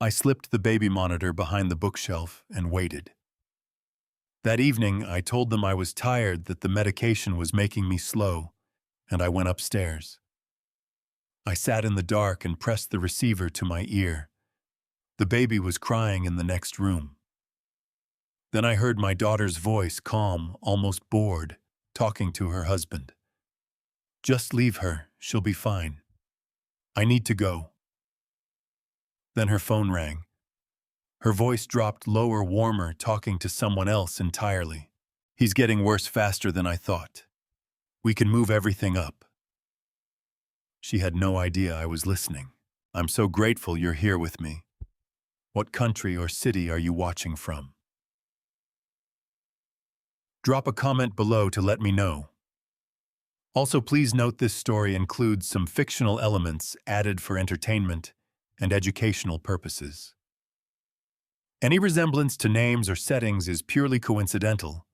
I slipped the baby monitor behind the bookshelf and waited. That evening, I told them I was tired, that the medication was making me slow, and I went upstairs. I sat in the dark and pressed the receiver to my ear. The baby was crying in the next room. Then I heard my daughter's voice, calm, almost bored, talking to her husband. "Just leave her, she'll be fine. I need to go." Then her phone rang. Her voice dropped lower, warmer, talking to someone else entirely. "He's getting worse faster than I thought. We can move everything up." She had no idea I was listening. "I'm so grateful you're here with me. What country or city are you watching from?" Drop a comment below to let me know. Also, please note this story includes some fictional elements added for entertainment and educational purposes. Any resemblance to names or settings is purely coincidental,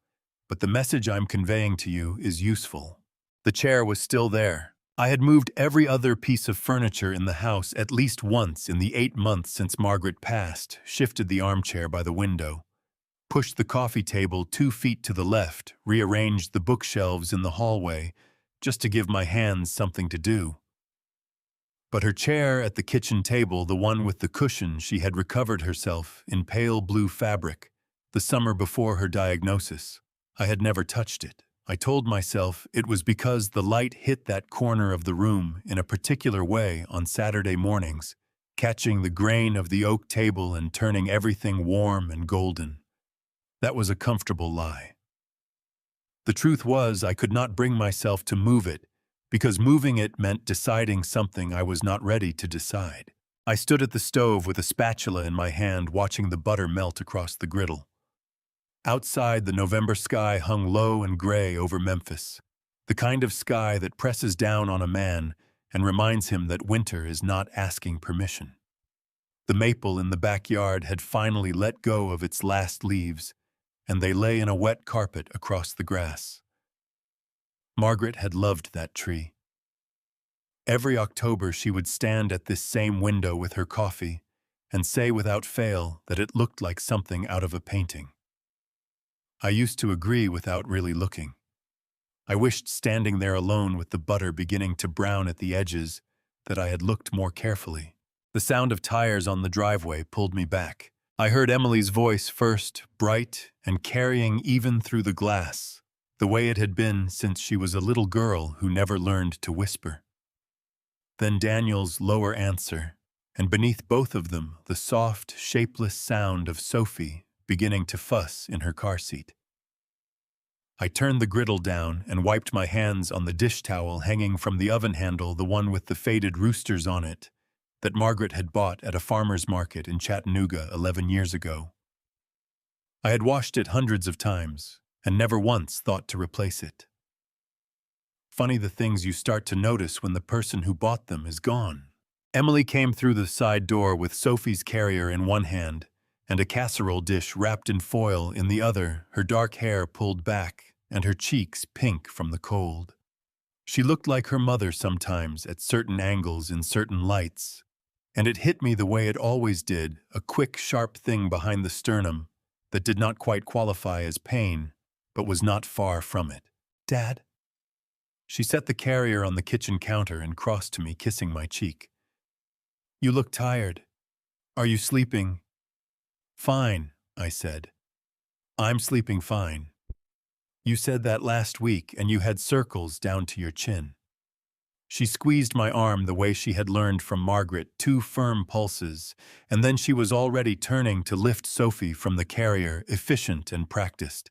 but the message I'm conveying to you is useful. The chair was still there. I had moved every other piece of furniture in the house at least once in the 8 months since Margaret passed, shifted the armchair by the window, pushed the coffee table 2 feet to the left, rearranged the bookshelves in the hallway, just to give my hands something to do. But her chair at the kitchen table, the one with the cushion, she had recovered herself in pale blue fabric the summer before her diagnosis. I had never touched it. I told myself it was because the light hit that corner of the room in a particular way on Saturday mornings, catching the grain of the oak table and turning everything warm and golden. That was a comfortable lie. The truth was, I could not bring myself to move it, because moving it meant deciding something I was not ready to decide. I stood at the stove with a spatula in my hand, watching the butter melt across the griddle. Outside, the November sky hung low and gray over Memphis, the kind of sky that presses down on a man and reminds him that winter is not asking permission. The maple in the backyard had finally let go of its last leaves, and they lay in a wet carpet across the grass. Margaret had loved that tree. Every October she would stand at this same window with her coffee and say without fail that it looked like something out of a painting. I used to agree without really looking. I wished, standing there alone with the butter beginning to brown at the edges, that I had looked more carefully. The sound of tires on the driveway pulled me back. I heard Emily's voice first, bright and carrying even through the glass, the way it had been since she was a little girl who never learned to whisper. Then Daniel's lower answer, and beneath both of them the soft, shapeless sound of Sophie beginning to fuss in her car seat. I turned the griddle down and wiped my hands on the dish towel hanging from the oven handle, the one with the faded roosters on it, that Margaret had bought at a farmer's market in Chattanooga 11 years ago. I had washed it hundreds of times and never once thought to replace it. Funny the things you start to notice when the person who bought them is gone. Emily came through the side door with Sophie's carrier in one hand and a casserole dish wrapped in foil in the other, her dark hair pulled back and her cheeks pink from the cold. She looked like her mother sometimes at certain angles in certain lights, and it hit me the way it always did, a quick, sharp thing behind the sternum that did not quite qualify as pain, but was not far from it. "Dad?" She set the carrier on the kitchen counter and crossed to me, kissing my cheek. "You look tired. Are you sleeping?" "Fine," I said. "I'm sleeping fine. You said that last week, and you had circles down to your chin." She squeezed my arm the way she had learned from Margaret, 2 firm pulses, and then she was already turning to lift Sophie from the carrier, efficient and practiced.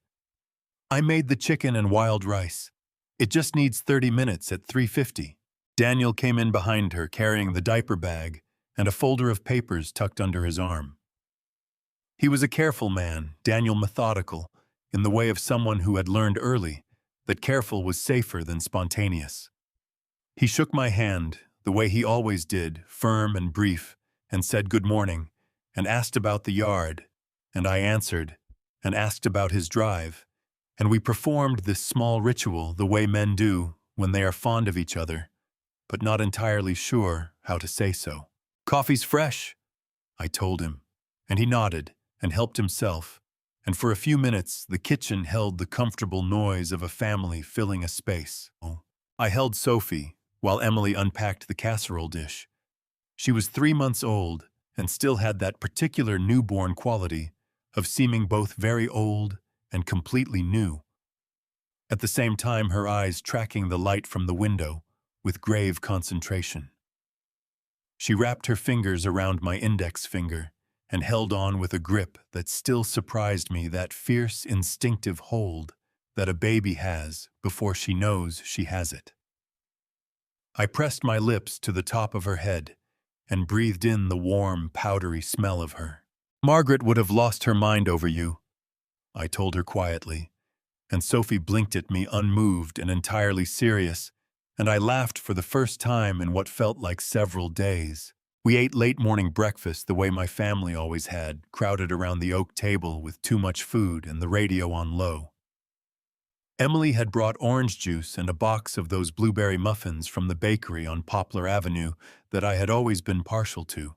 "I made the chicken and wild rice. It just needs 30 minutes at 350. Daniel came in behind her, carrying the diaper bag and a folder of papers tucked under his arm. He was a careful man, Daniel, methodical, in the way of someone who had learned early that careful was safer than spontaneous. He shook my hand, the way he always did, firm and brief, and said good morning, and asked about the yard, and I answered, and asked about his drive, and we performed this small ritual the way men do when they are fond of each other, but not entirely sure how to say so. "Coffee's fresh," I told him, and he nodded and helped himself, and for a few minutes the kitchen held the comfortable noise of a family filling a space. I held Sophie while Emily unpacked the casserole dish. She was 3 months old and still had that particular newborn quality of seeming both very old and completely new. At the same time, her eyes tracking the light from the window with grave concentration. She wrapped her fingers around my index finger and held on with a grip that still surprised me, that fierce, instinctive hold that a baby has before she knows she has it. I pressed my lips to the top of her head and breathed in the warm, powdery smell of her. "Margaret would have lost her mind over you," I told her quietly, and Sophie blinked at me unmoved and entirely serious, and I laughed for the first time in what felt like several days. We ate late morning breakfast the way my family always had, crowded around the oak table with too much food and the radio on low. Emily had brought orange juice and a box of those blueberry muffins from the bakery on Poplar Avenue that I had always been partial to.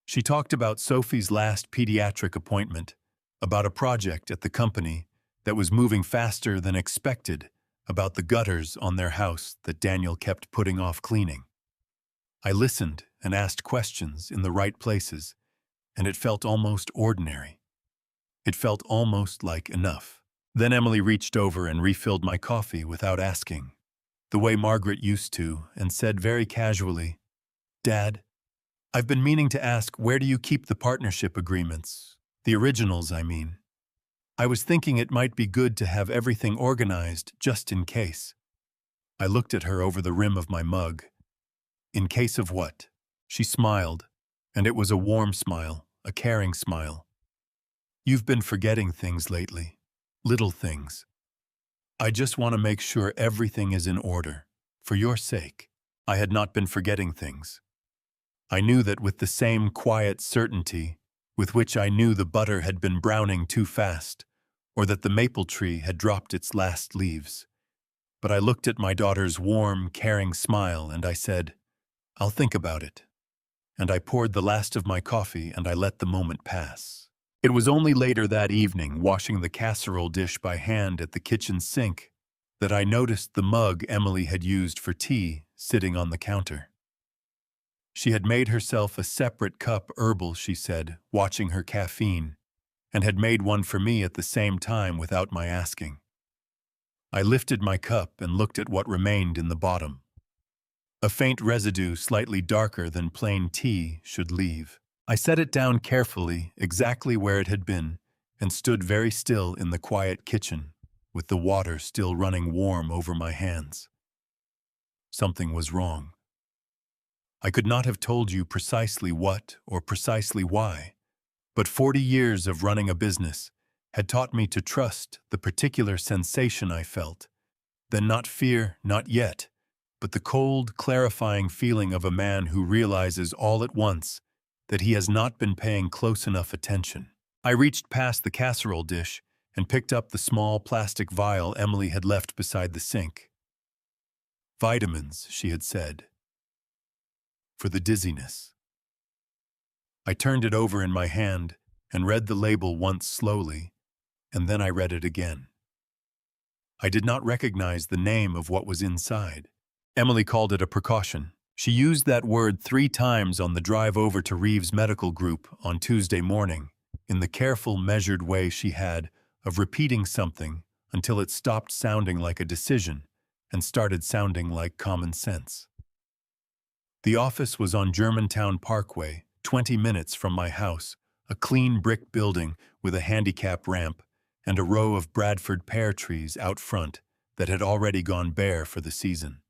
She talked about Sophie's last pediatric appointment, about a project at the company that was moving faster than expected, about the gutters on their house that Daniel kept putting off cleaning. I listened and asked questions in the right places, and it felt almost ordinary. It felt almost like enough. Then Emily reached over and refilled my coffee without asking, the way Margaret used to, and said very casually, "Dad, I've been meaning to ask, where do you keep the partnership agreements? The originals, I mean. I was thinking it might be good to have everything organized just in case." I looked at her over the rim of my mug. "In case of what?" She smiled, and it was a warm smile, a caring smile. "You've been forgetting things lately. Little things. I just want to make sure everything is in order, for your sake." I had not been forgetting things. I knew that with the same quiet certainty with which I knew the butter had been browning too fast, or that the maple tree had dropped its last leaves. But I looked at my daughter's warm, caring smile, and I said, "I'll think about it." And I poured the last of my coffee, and I let the moment pass. It was only later that evening, washing the casserole dish by hand at the kitchen sink, that I noticed the mug Emily had used for tea sitting on the counter. She had made herself a separate cup, herbal, she said, watching her caffeine, and had made one for me at the same time without my asking. I lifted my cup and looked at what remained in the bottom. A faint residue slightly darker than plain tea should leave. I set it down carefully, exactly where it had been, and stood very still in the quiet kitchen, with the water still running warm over my hands. Something was wrong. I could not have told you precisely what or precisely why, but 40 years of running a business had taught me to trust the particular sensation I felt, then not fear, not yet, but the cold, clarifying feeling of a man who realizes all at once that he has not been paying close enough attention. I reached past the casserole dish and picked up the small plastic vial Emily had left beside the sink. "Vitamins," she had said. "For the dizziness." I turned it over in my hand and read the label once slowly, and then I read it again. I did not recognize the name of what was inside. Emily called it a precaution. She used that word 3 times on the drive over to Reeves Medical Group on Tuesday morning, in the careful, measured way she had of repeating something until it stopped sounding like a decision and started sounding like common sense. The office was on Germantown Parkway, 20 minutes from my house, a clean brick building with a handicap ramp and a row of Bradford pear trees out front that had already gone bare for the season.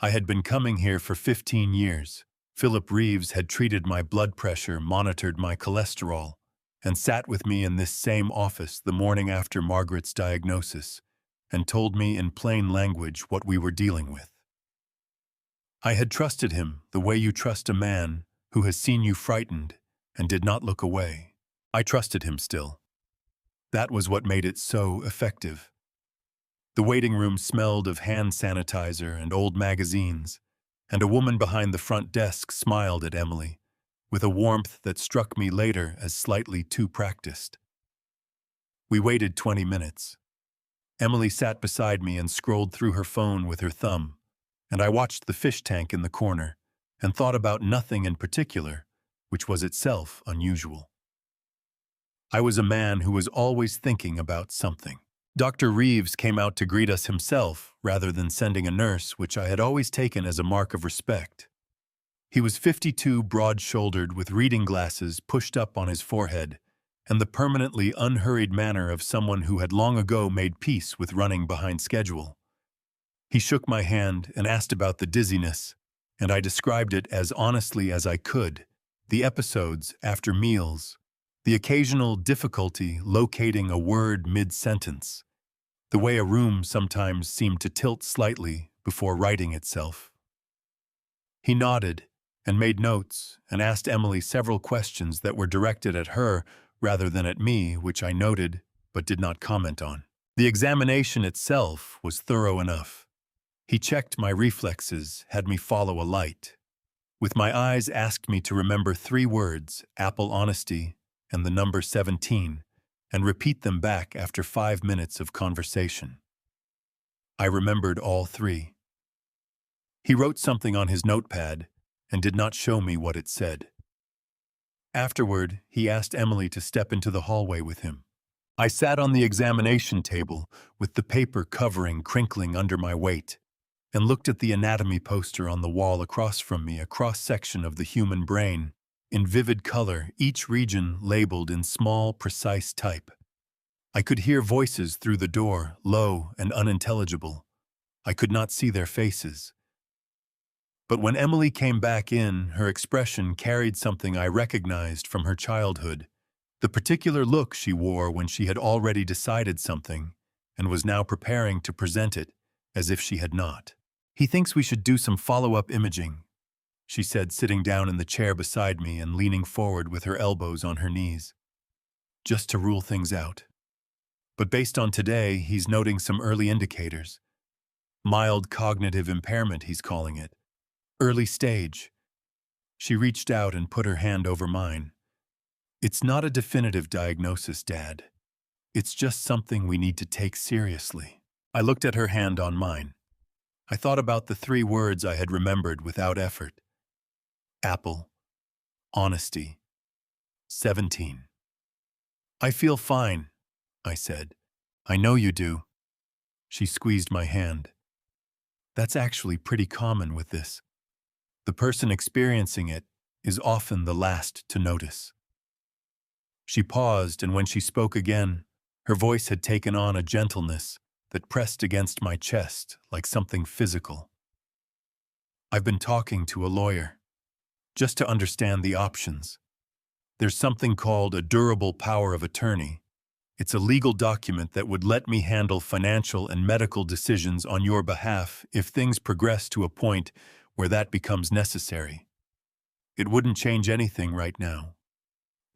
I had been coming here for 15 years. Philip Reeves had treated my blood pressure, monitored my cholesterol, and sat with me in this same office the morning after Margaret's diagnosis, and told me in plain language what we were dealing with. I had trusted him the way you trust a man who has seen you frightened and did not look away. I trusted him still. That was what made it so effective. The waiting room smelled of hand sanitizer and old magazines, and a woman behind the front desk smiled at Emily, with a warmth that struck me later as slightly too practiced. We waited 20 minutes. Emily sat beside me and scrolled through her phone with her thumb, and I watched the fish tank in the corner and thought about nothing in particular, which was itself unusual. I was a man who was always thinking about something. Dr. Reeves came out to greet us himself rather than sending a nurse, which I had always taken as a mark of respect. He was 52, broad-shouldered, with reading glasses pushed up on his forehead, and the permanently unhurried manner of someone who had long ago made peace with running behind schedule. He shook my hand and asked about the dizziness, and I described it as honestly as I could, the episodes after meals, the occasional difficulty locating a word mid-sentence, the way a room sometimes seemed to tilt slightly before righting itself. He nodded and made notes and asked Emily several questions that were directed at her rather than at me, which I noted but did not comment on. The examination itself was thorough enough. He checked my reflexes, had me follow a light. With my eyes asked me to remember 3 words, apple honesty and the number 17, and repeat them back after 5 minutes of conversation. I remembered all 3. He wrote something on his notepad and did not show me what it said. Afterward, he asked Emily to step into the hallway with him. I sat on the examination table with the paper covering crinkling under my weight and looked at the anatomy poster on the wall across from me, a cross-section of the human brain, in vivid color, each region labeled in small, precise type. I could hear voices through the door, low and unintelligible. I could not see their faces. But when Emily came back in, her expression carried something I recognized from her childhood, the particular look she wore when she had already decided something and was now preparing to present it as if she had not. "He thinks we should do some follow-up imaging," she said, sitting down in the chair beside me and leaning forward with her elbows on her knees. "Just to rule things out. But based on today, he's noting some early indicators. Mild cognitive impairment, he's calling it. Early stage." She reached out and put her hand over mine. "It's not a definitive diagnosis, Dad. It's just something we need to take seriously." I looked at her hand on mine. I thought about the 3 words I had remembered without effort. Apple, honesty, 17. "I feel fine," I said. "I know you do." She squeezed my hand. "That's actually pretty common with this. The person experiencing it is often the last to notice." She paused, and when she spoke again, her voice had taken on a gentleness that pressed against my chest like something physical. "I've been talking to a lawyer, just to understand the options. There's something called a durable power of attorney. It's a legal document that would let me handle financial and medical decisions on your behalf if things progress to a point where that becomes necessary. It wouldn't change anything right now.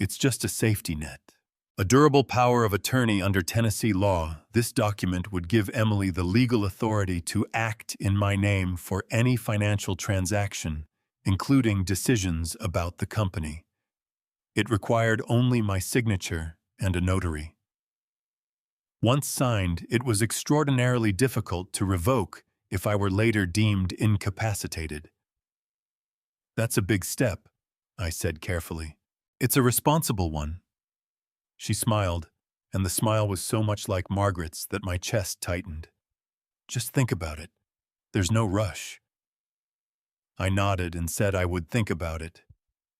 It's just a safety net. A durable power of attorney under Tennessee law, this document would give Emily the legal authority to act in my name for any financial transaction, including decisions about the company. It required only my signature and a notary. Once signed, it was extraordinarily difficult to revoke if I were later deemed incapacitated." "That's a big step," I said carefully. "It's a responsible one." She smiled, and the smile was so much like Margaret's that my chest tightened. "Just think about it. There's no rush." I nodded and said I would think about it,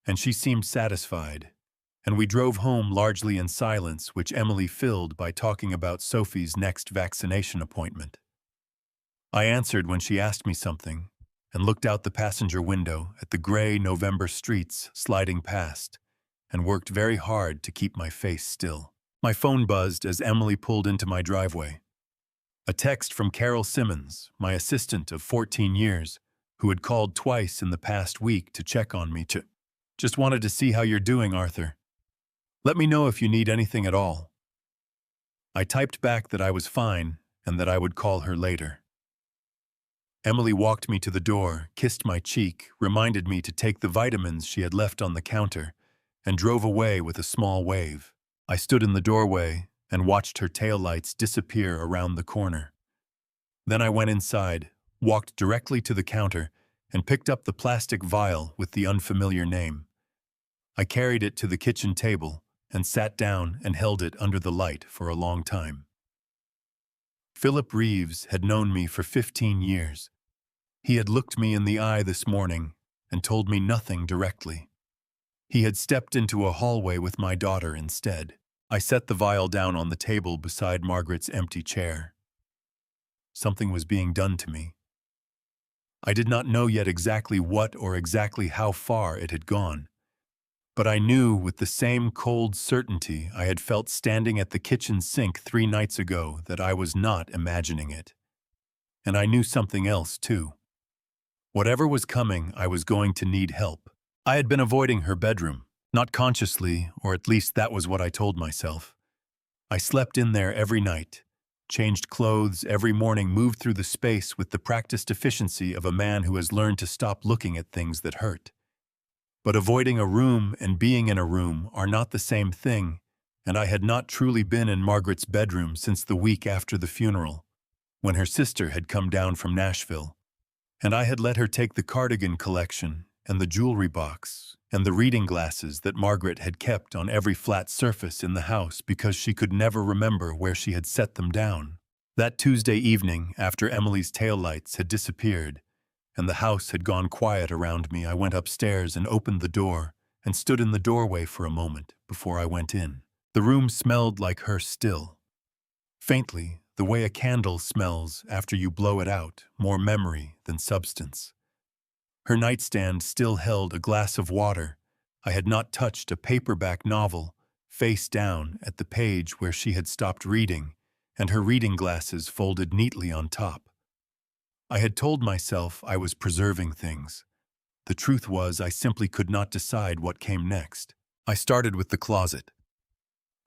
and she seemed satisfied, and we drove home largely in silence, which Emily filled by talking about Sophie's next vaccination appointment. I answered when she asked me something, and looked out the passenger window at the gray November streets sliding past, and worked very hard to keep my face still. My phone buzzed as Emily pulled into my driveway. A text from Carol Simmons, my assistant of 14 years, who had called twice in the past week to check on me. "Just wanted to see how you're doing, Arthur. Let me know if you need anything at all." I typed back that I was fine and that I would call her later. Emily walked me to the door, kissed my cheek, reminded me to take the vitamins she had left on the counter, and drove away with a small wave. I stood in the doorway and watched her taillights disappear around the corner. Then I went inside, walked directly to the counter, and picked up the plastic vial with the unfamiliar name. I carried it to the kitchen table and sat down and held it under the light for a long time. Philip Reeves had known me for 15 years. He had looked me in the eye this morning and told me nothing directly. He had stepped into a hallway with my daughter instead. I set the vial down on the table beside Margaret's empty chair. Something was being done to me. I did not know yet exactly what or exactly how far it had gone, but I knew with the same cold certainty I had felt standing at the kitchen sink 3 nights ago that I was not imagining it. And I knew something else, too. Whatever was coming, I was going to need help. I had been avoiding her bedroom, not consciously, or at least that was what I told myself. I slept in there every night, changed clothes every morning, moved through the space with the practiced efficiency of a man who has learned to stop looking at things that hurt. But avoiding a room and being in a room are not the same thing, and I had not truly been in Margaret's bedroom since the week after the funeral, when her sister had come down from Nashville, and I had let her take the cardigan collection and the jewelry box and the reading glasses that Margaret had kept on every flat surface in the house because she could never remember where she had set them down. That Tuesday evening, after Emily's taillights had disappeared and the house had gone quiet around me, I went upstairs and opened the door and stood in the doorway for a moment before I went in. The room smelled like her still. Faintly, the way a candle smells after you blow it out, more memory than substance. Her nightstand still held a glass of water. I had not touched a paperback novel, face down at the page where she had stopped reading, and her reading glasses folded neatly on top. I had told myself I was preserving things. The truth was I simply could not decide what came next. I started with the closet.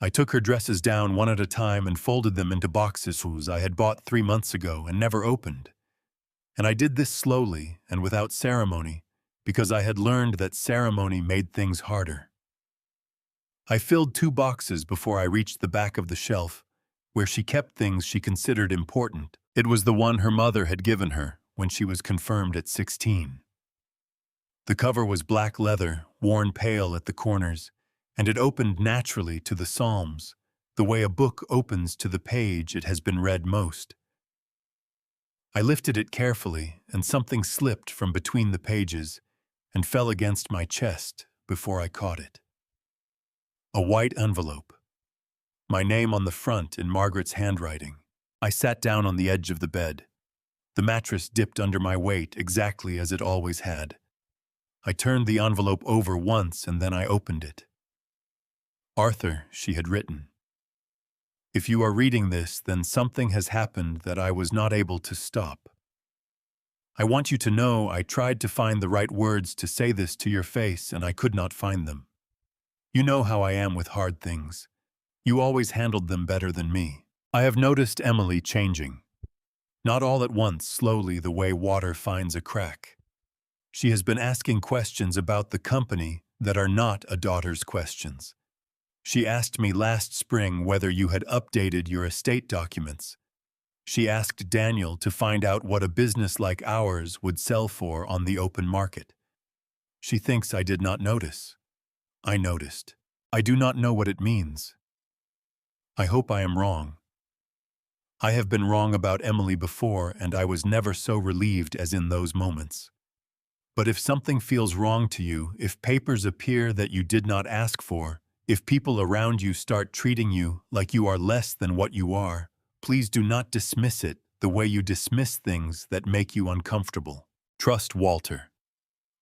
I took her dresses down one at a time and folded them into boxes I had bought 3 months ago and never opened. And I did this slowly and without ceremony because I had learned that ceremony made things harder. I filled 2 boxes before I reached the back of the shelf, where she kept things she considered important. It was the one her mother had given her when she was confirmed at 16. The cover was black leather, worn pale at the corners, and it opened naturally to the Psalms, the way a book opens to the page it has been read most. I lifted it carefully, and something slipped from between the pages and fell against my chest before I caught it. A white envelope. My name on the front in Margaret's handwriting. I sat down on the edge of the bed. The mattress dipped under my weight exactly as it always had. I turned the envelope over once and then I opened it. Arthur, she had written. If you are reading this, then something has happened that I was not able to stop. I want you to know I tried to find the right words to say this to your face and I could not find them. You know how I am with hard things. You always handled them better than me. I have noticed Emily changing. Not all at once, slowly, the way water finds a crack. She has been asking questions about the company that are not a daughter's questions. She asked me last spring whether you had updated your estate documents. She asked Daniel to find out what a business like ours would sell for on the open market. She thinks I did not notice. I noticed. I do not know what it means. I hope I am wrong. I have been wrong about Emily before, and I was never so relieved as in those moments. But if something feels wrong to you, if papers appear that you did not ask for, if people around you start treating you like you are less than what you are, please do not dismiss it the way you dismiss things that make you uncomfortable. Trust Walter.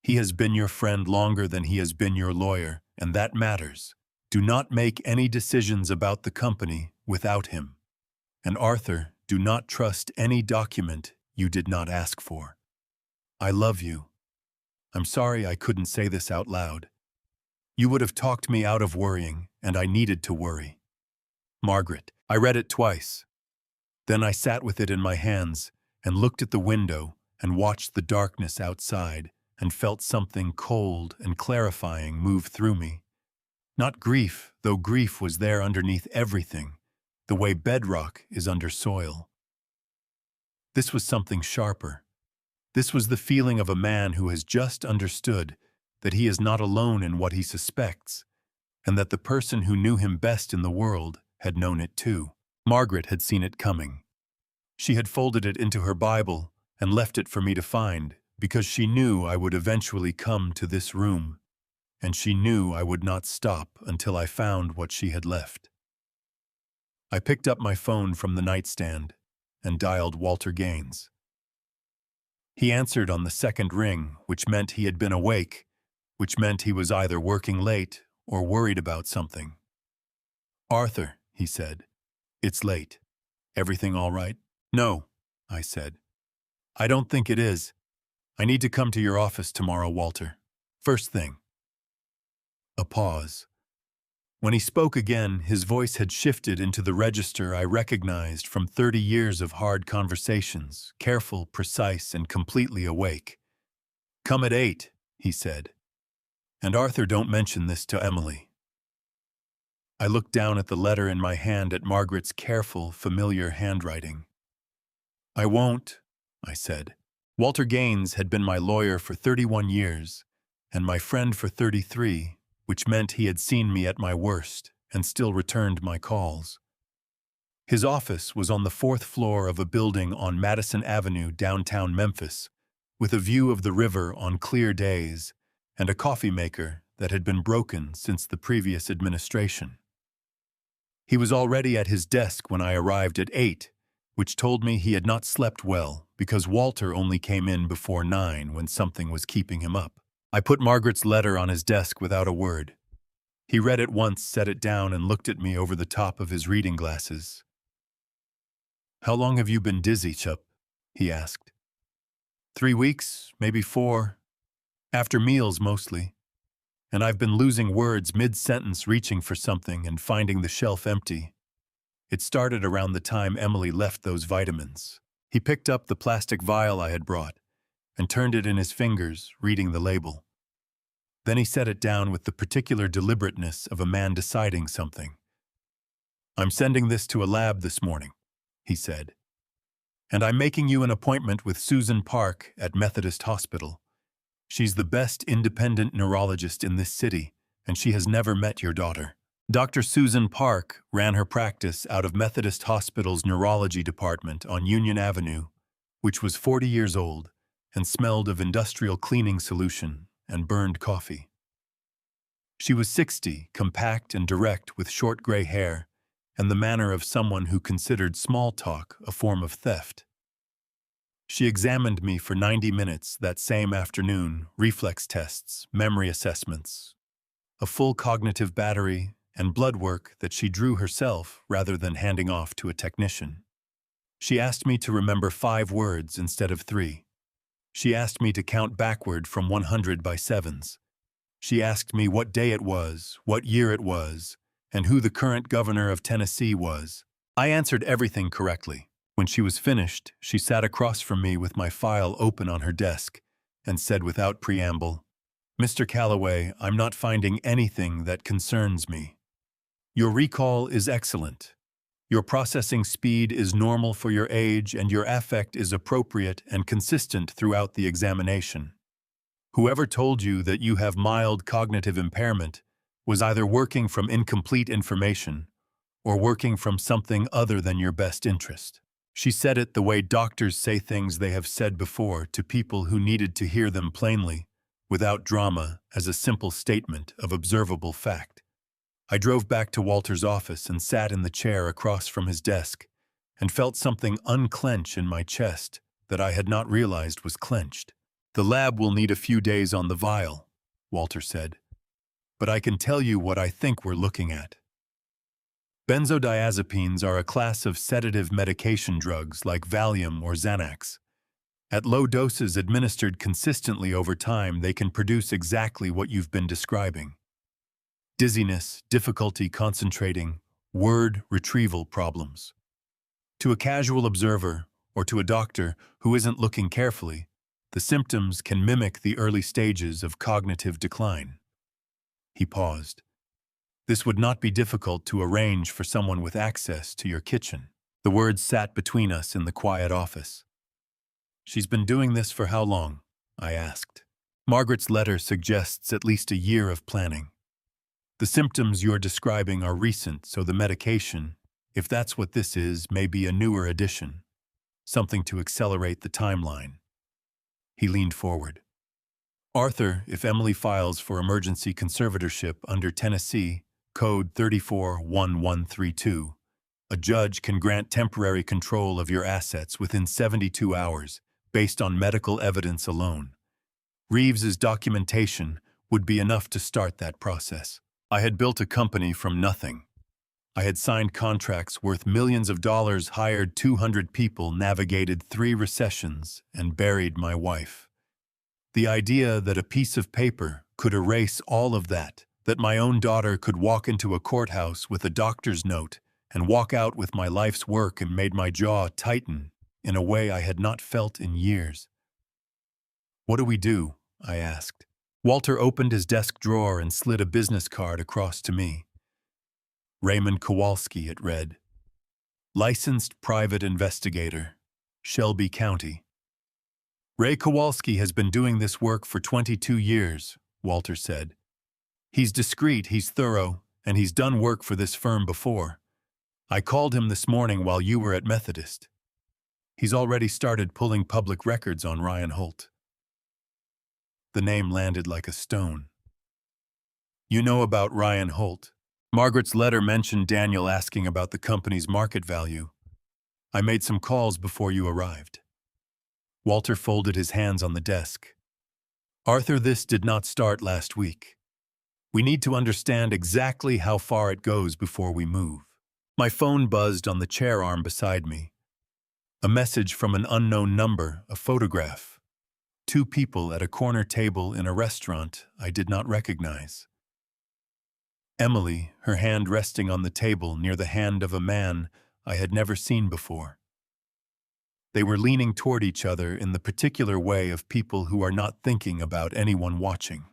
He has been your friend longer than he has been your lawyer, and that matters. Do not make any decisions about the company without him. And Arthur, do not trust any document you did not ask for. I love you. I'm sorry I couldn't say this out loud. You would have talked me out of worrying, and I needed to worry. Margaret. I read it twice. Then I sat with it in my hands and looked at the window and watched the darkness outside and felt something cold and clarifying move through me. Not grief, though grief was there underneath everything, the way bedrock is under soil. This was something sharper. This was the feeling of a man who has just understood that he is not alone in what he suspects, and that the person who knew him best in the world had known it too. Margaret had seen it coming. She had folded it into her Bible and left it for me to find, because she knew I would eventually come to this room, and she knew I would not stop until I found what she had left. I picked up my phone from the nightstand and dialed Walter Gaines. He answered on the second ring, which meant he had been awake, which meant he was either working late or worried about something. "Arthur," he said, "it's late. Everything all right?" "No," I said. "I don't think it is. I need to come to your office tomorrow, Walter. First thing." A pause. When he spoke again, his voice had shifted into the register I recognized from 30 years of hard conversations, careful, precise, and completely awake. "Come at 8, he said. "And Arthur, don't mention this to Emily." I looked down at the letter in my hand at Margaret's careful, familiar handwriting. "I won't," I said. Walter Gaines had been my lawyer for 31 years, and my friend for 33, which meant he had seen me at my worst and still returned my calls. His office was on the 4th floor of a building on Madison Avenue, downtown Memphis, with a view of the river on clear days and a coffee maker that had been broken since the previous administration. He was already at his desk when I arrived at 8, which told me he had not slept well because Walter only came in before 9 when something was keeping him up. I put Margaret's letter on his desk without a word. He read it once, set it down, and looked at me over the top of his reading glasses. "How long have you been dizzy, Chup?" he asked. 3 weeks, maybe 4. After meals, mostly. And I've been losing words mid-sentence, reaching for something and finding the shelf empty. It started around the time Emily left those vitamins." He picked up the plastic vial I had brought and turned it in his fingers, reading the label. Then he set it down with the particular deliberateness of a man deciding something. "I'm sending this to a lab this morning," he said. "And I'm making you an appointment with Susan Park at Methodist Hospital. She's the best independent neurologist in this city, and she has never met your daughter." Dr. Susan Park ran her practice out of Methodist Hospital's neurology department on Union Avenue, which was 40 years old and smelled of industrial cleaning solution and burned coffee. She was 60, compact and direct with short gray hair, and the manner of someone who considered small talk a form of theft. She examined me for 90 minutes that same afternoon, reflex tests, memory assessments, a full cognitive battery, and blood work that she drew herself rather than handing off to a technician. She asked me to remember 5 words instead of 3. She asked me to count backward from 100 by 7s. She asked me what day it was, what year it was, and who the current governor of Tennessee was. I answered everything correctly. When she was finished, she sat across from me with my file open on her desk and said without preamble, "Mr. Calloway, I'm not finding anything that concerns me. Your recall is excellent. Your processing speed is normal for your age, and your affect is appropriate and consistent throughout the examination. Whoever told you that you have mild cognitive impairment was either working from incomplete information or working from something other than your best interest." She said it the way doctors say things they have said before to people who needed to hear them plainly, without drama, as a simple statement of observable fact. I drove back to Walter's office and sat in the chair across from his desk and felt something unclench in my chest that I had not realized was clenched. "The lab will need a few days on the vial," Walter said, "but I can tell you what I think we're looking at. Benzodiazepines are a class of sedative medication drugs like Valium or Xanax. At low doses administered consistently over time, they can produce exactly what you've been describing. Dizziness, difficulty concentrating, word retrieval problems. To a casual observer, or to a doctor who isn't looking carefully, The symptoms can mimic the early stages of cognitive decline. He paused. This would not be difficult to arrange for someone with access to your kitchen. The words sat between us in the quiet office. She's been doing this for how long? I asked. Margaret's letter suggests at least a year of planning. The symptoms you're describing are recent, so the medication, if that's what this is, may be a newer addition. Something to accelerate the timeline. He leaned forward. Arthur, if Emily files for emergency conservatorship under Tennessee Code 341132, a judge can grant temporary control of your assets within 72 hours based on medical evidence alone. Reeves's documentation would be enough to start that process. I had built a company from nothing. I had signed contracts worth millions of dollars, hired 200 people, navigated 3 recessions, and buried my wife. The idea that a piece of paper could erase all of that my own daughter could walk into a courthouse with a doctor's note and walk out with my life's work, and made my jaw tighten in a way I had not felt in years. What do we do? I asked. Walter opened his desk drawer and slid a business card across to me. Raymond Kowalski, it read. Licensed private investigator, Shelby County. Ray Kowalski has been doing this work for 22 years, Walter said. He's discreet, he's thorough, and he's done work for this firm before. I called him this morning while you were at Methodist. He's already started pulling public records on Ryan Holt. The name landed like a stone. You know about Ryan Holt. Margaret's letter mentioned Daniel asking about the company's market value. I made some calls before you arrived. Walter folded his hands on the desk. Arthur, this did not start last week. We need to understand exactly how far it goes before we move. My phone buzzed on the chair arm beside me. A message from an unknown number, a photograph. 2 people at a corner table in a restaurant I did not recognize. Emily, her hand resting on the table near the hand of a man I had never seen before. They were leaning toward each other in the particular way of people who are not thinking about anyone watching.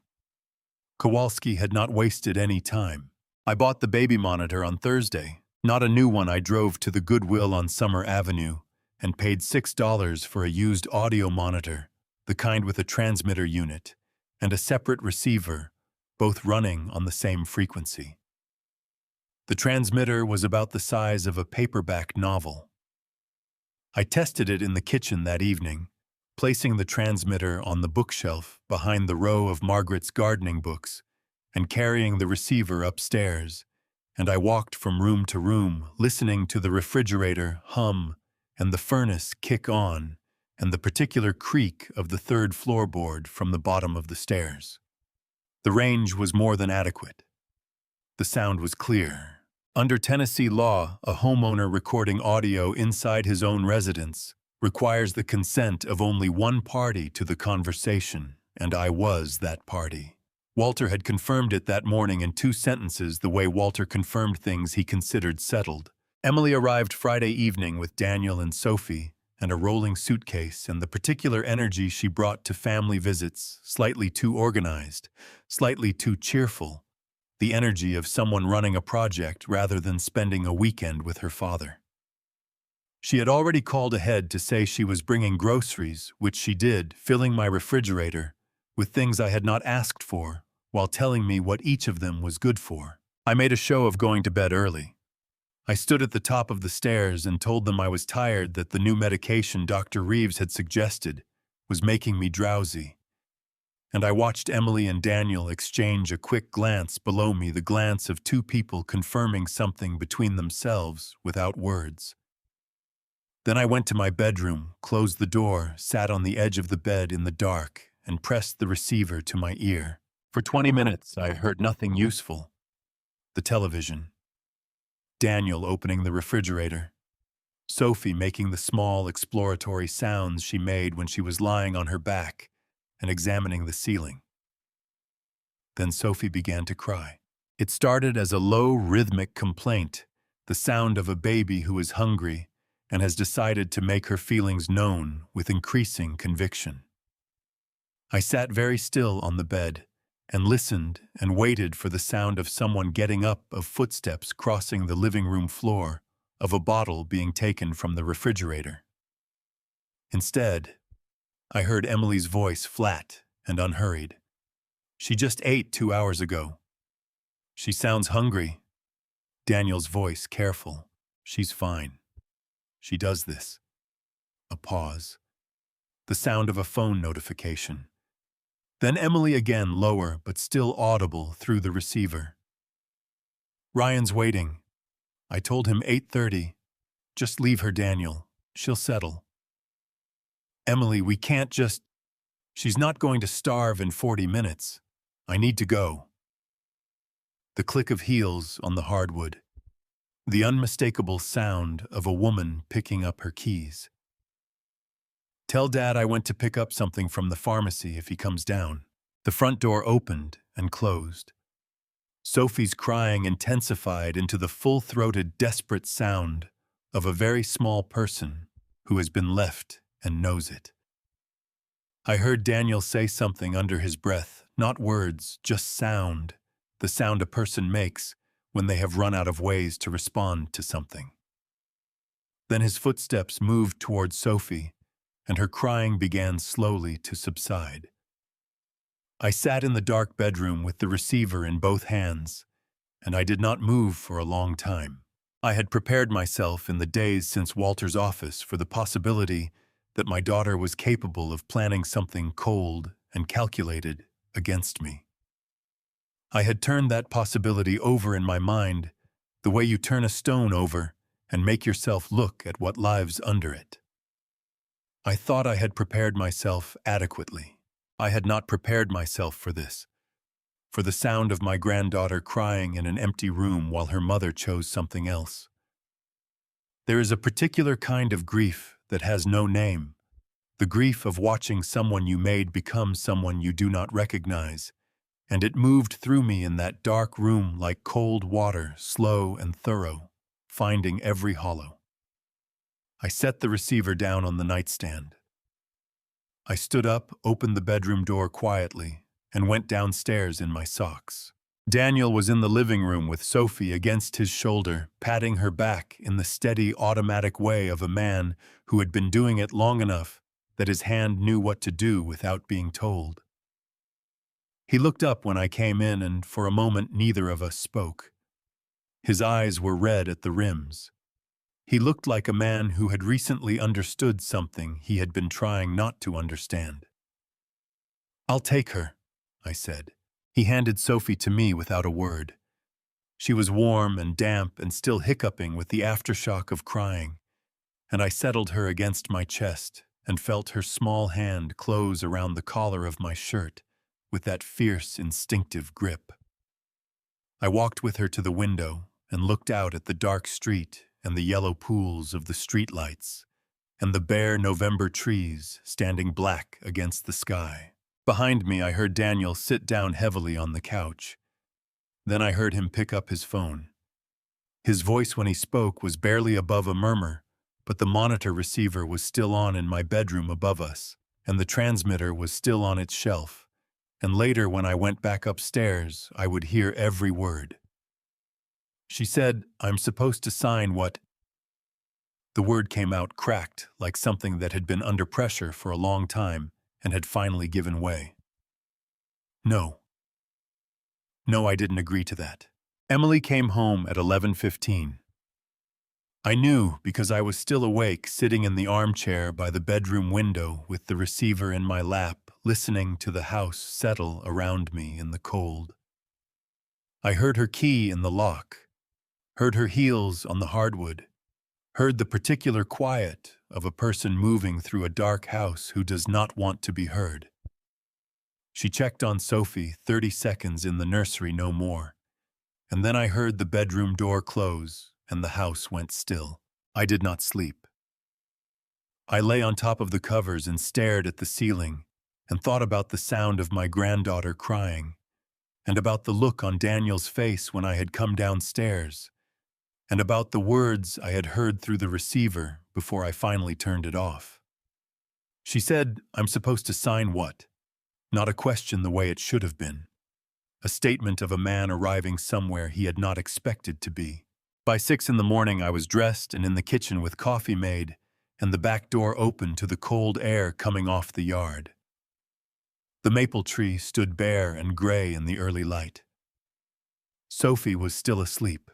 Kowalski had not wasted any time. I bought the baby monitor on Thursday, not a new one. I drove to the Goodwill on Summer Avenue and paid $6 for a used audio monitor, the kind with a transmitter unit, and a separate receiver, both running on the same frequency. The transmitter was about the size of a paperback novel. I tested it in the kitchen that evening, placing the transmitter on the bookshelf behind the row of Margaret's gardening books and carrying the receiver upstairs, and I walked from room to room, listening to the refrigerator hum and the furnace kick on and the particular creak of the 3rd floorboard from the bottom of the stairs. The range was more than adequate. The sound was clear. Under Tennessee law, a homeowner recording audio inside his own residence requires the consent of only one party to the conversation, and I was that party. Walter had confirmed it that morning in 2 sentences, the way Walter confirmed things he considered settled. Emily arrived Friday evening with Daniel and Sophie and a rolling suitcase, and the particular energy she brought to family visits, slightly too organized, slightly too cheerful, the energy of someone running a project rather than spending a weekend with her father. She had already called ahead to say she was bringing groceries, which she did, filling my refrigerator with things I had not asked for, while telling me what each of them was good for. I made a show of going to bed early. I stood at the top of the stairs and told them I was tired, that the new medication Dr. Reeves had suggested was making me drowsy. And I watched Emily and Daniel exchange a quick glance below me, the glance of 2 people confirming something between themselves without words. Then I went to my bedroom, closed the door, sat on the edge of the bed in the dark, and pressed the receiver to my ear. For 20 minutes, I heard nothing useful. The television. Daniel opening the refrigerator. Sophie making the small exploratory sounds she made when she was lying on her back and examining the ceiling. Then Sophie began to cry. It started as a low, rhythmic complaint, the sound of a baby who is hungry and has decided to make her feelings known with increasing conviction. I sat very still on the bed and listened and waited for the sound of someone getting up, of footsteps crossing the living room floor, of a bottle being taken from the refrigerator. Instead, I heard Emily's voice, flat and unhurried. She just ate 2 hours ago. She sounds hungry. Daniel's voice, careful. She's fine. She does this. A pause. The sound of a phone notification. Then Emily again, lower but still audible through the receiver. Ryan's waiting. I told him 8:30. Just leave her, Daniel. She'll settle. Emily, we can't just... She's not going to starve in 40 minutes. I need to go. The click of heels on the hardwood. The unmistakable sound of a woman picking up her keys. Tell Dad I went to pick up something from the pharmacy if he comes down. The front door opened and closed. Sophie's crying intensified into the full-throated, desperate sound of a very small person who has been left and knows it. I heard Daniel say something under his breath, not words, just sound, the sound a person makes when they have run out of ways to respond to something. Then his footsteps moved towards Sophie, and her crying began slowly to subside. I sat in the dark bedroom with the receiver in both hands, and I did not move for a long time. I had prepared myself in the days since Walter's office for the possibility that my daughter was capable of planning something cold and calculated against me. I had turned that possibility over in my mind, the way you turn a stone over and make yourself look at what lies under it. I thought I had prepared myself adequately. I had not prepared myself for this, for the sound of my granddaughter crying in an empty room while her mother chose something else. There is a particular kind of grief that has no name, the grief of watching someone you made become someone you do not recognize, and it moved through me in that dark room like cold water, slow and thorough, finding every hollow. I set the receiver down on the nightstand. I stood up, opened the bedroom door quietly, and went downstairs in my socks. Daniel was in the living room with Sophie against his shoulder, patting her back in the steady, automatic way of a man who had been doing it long enough that his hand knew what to do without being told. He looked up when I came in, and for a moment neither of us spoke. His eyes were red at the rims. He looked like a man who had recently understood something he had been trying not to understand. "I'll take her," I said. He handed Sophie to me without a word. She was warm and damp and still hiccuping with the aftershock of crying, and I settled her against my chest and felt her small hand close around the collar of my shirt with that fierce, instinctive grip. I walked with her to the window and looked out at the dark street and the yellow pools of the streetlights, and the bare November trees standing black against the sky. Behind me, I heard Daniel sit down heavily on the couch. Then I heard him pick up his phone. His voice when he spoke was barely above a murmur, but the monitor receiver was still on in my bedroom above us, and the transmitter was still on its shelf, and later when I went back upstairs, I would hear every word. She said, "I'm supposed to sign what..." The word came out cracked, like something that had been under pressure for a long time and had finally given way. No. No, I didn't agree to that. Emily came home at 11:15. I knew because I was still awake, sitting in the armchair by the bedroom window with the receiver in my lap, listening to the house settle around me in the cold. I heard her key in the lock, heard her heels on the hardwood, heard the particular quiet of a person moving through a dark house who does not want to be heard. She checked on Sophie, 30 seconds in the nursery, no more, and then I heard the bedroom door close and the house went still. I did not sleep. I lay on top of the covers and stared at the ceiling and thought about the sound of my granddaughter crying and about the look on Daniel's face when I had come downstairs, and about the words I had heard through the receiver before I finally turned it off. She said, "I'm supposed to sign what?" Not a question the way it should have been. A statement of a man arriving somewhere he had not expected to be. By 6 in the morning, I was dressed and in the kitchen with coffee made and the back door open to the cold air coming off the yard. The maple tree stood bare and gray in the early light. Sophie was still asleep.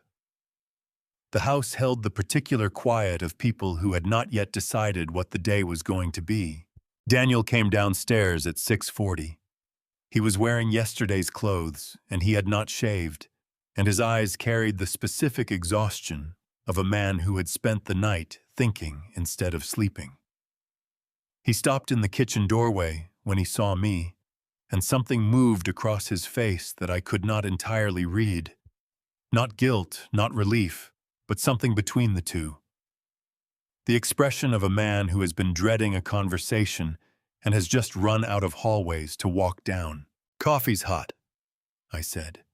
The house held the particular quiet of people who had not yet decided what the day was going to be. Daniel came downstairs at 6:40. He was wearing yesterday's clothes, and he had not shaved, and his eyes carried the specific exhaustion of a man who had spent the night thinking instead of sleeping. He stopped in the kitchen doorway when he saw me, and something moved across his face that I could not entirely read. Not guilt, not relief, but something between the two. The expression of a man who has been dreading a conversation and has just run out of hallways to walk down. "Coffee's hot," I said.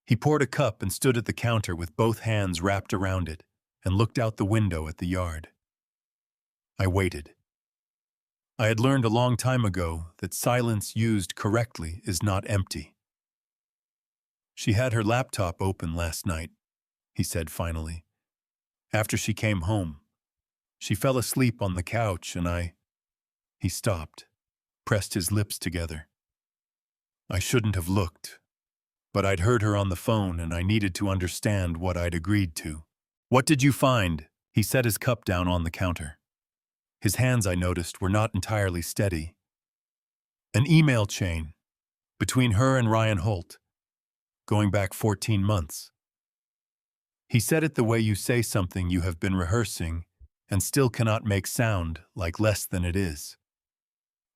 He poured a cup and stood at the counter with both hands wrapped around it and looked out the window at the yard. I waited. I had learned a long time ago that silence used correctly is not empty. "She had her laptop open last night," he said finally. "After she came home. She fell asleep on the couch and He stopped, pressed his lips together. I shouldn't have looked, but I'd heard her on the phone and I needed to understand what I'd agreed to. "What did you find?" He set his cup down on the counter. His hands, I noticed, were not entirely steady. "An email chain between her and Ryan Holt, going back 14 months. He said it the way you say something you have been rehearsing and still cannot make sound like less than it is.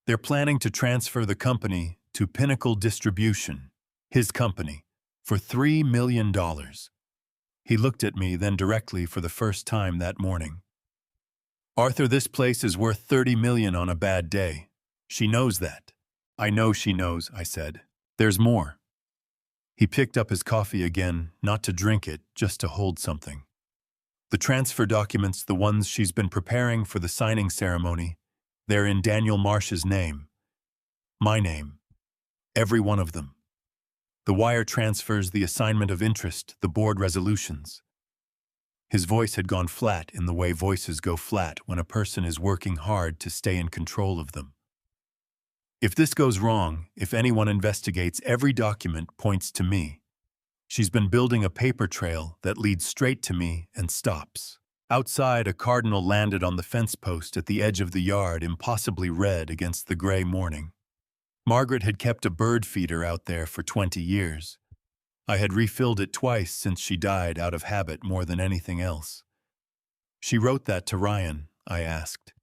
They're planning to transfer the company to Pinnacle Distribution, his company, for $3 million. He looked at me then directly for the first time that morning. "Arthur, this place is worth $30 million on a bad day. She knows that." "I know she knows," I said. "There's more." He picked up his coffee again, not to drink it, just to hold something. "The transfer documents, the ones she's been preparing for the signing ceremony, they're in Daniel Marsh's name. My name. Every one of them. The wire transfers, the assignment of interest, the board resolutions." His voice had gone flat in the way voices go flat when a person is working hard to stay in control of them. "If this goes wrong, if anyone investigates, every document points to me. She's been building a paper trail that leads straight to me and stops." Outside, a cardinal landed on the fence post at the edge of the yard, impossibly red against the gray morning. Margaret had kept a bird feeder out there for 20 years. I had refilled it twice since she died, out of habit more than anything else. "She wrote that to Ryan?" I asked.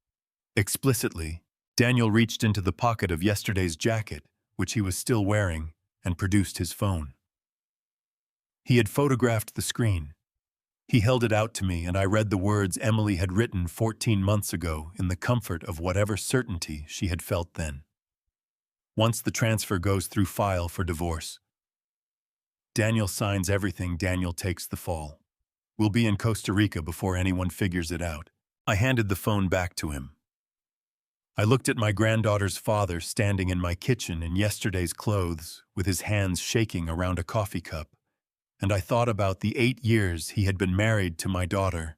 Explicitly, Daniel reached into the pocket of yesterday's jacket, which he was still wearing, and produced his phone. He had photographed the screen. He held it out to me, and I read the words Emily had written 14 months ago in the comfort of whatever certainty she had felt then. "Once the transfer goes through, file for divorce. Daniel signs everything, Daniel takes the fall. We'll be in Costa Rica before anyone figures it out." I handed the phone back to him. I looked at my granddaughter's father standing in my kitchen in yesterday's clothes, with his hands shaking around a coffee cup, and I thought about the 8 years he had been married to my daughter,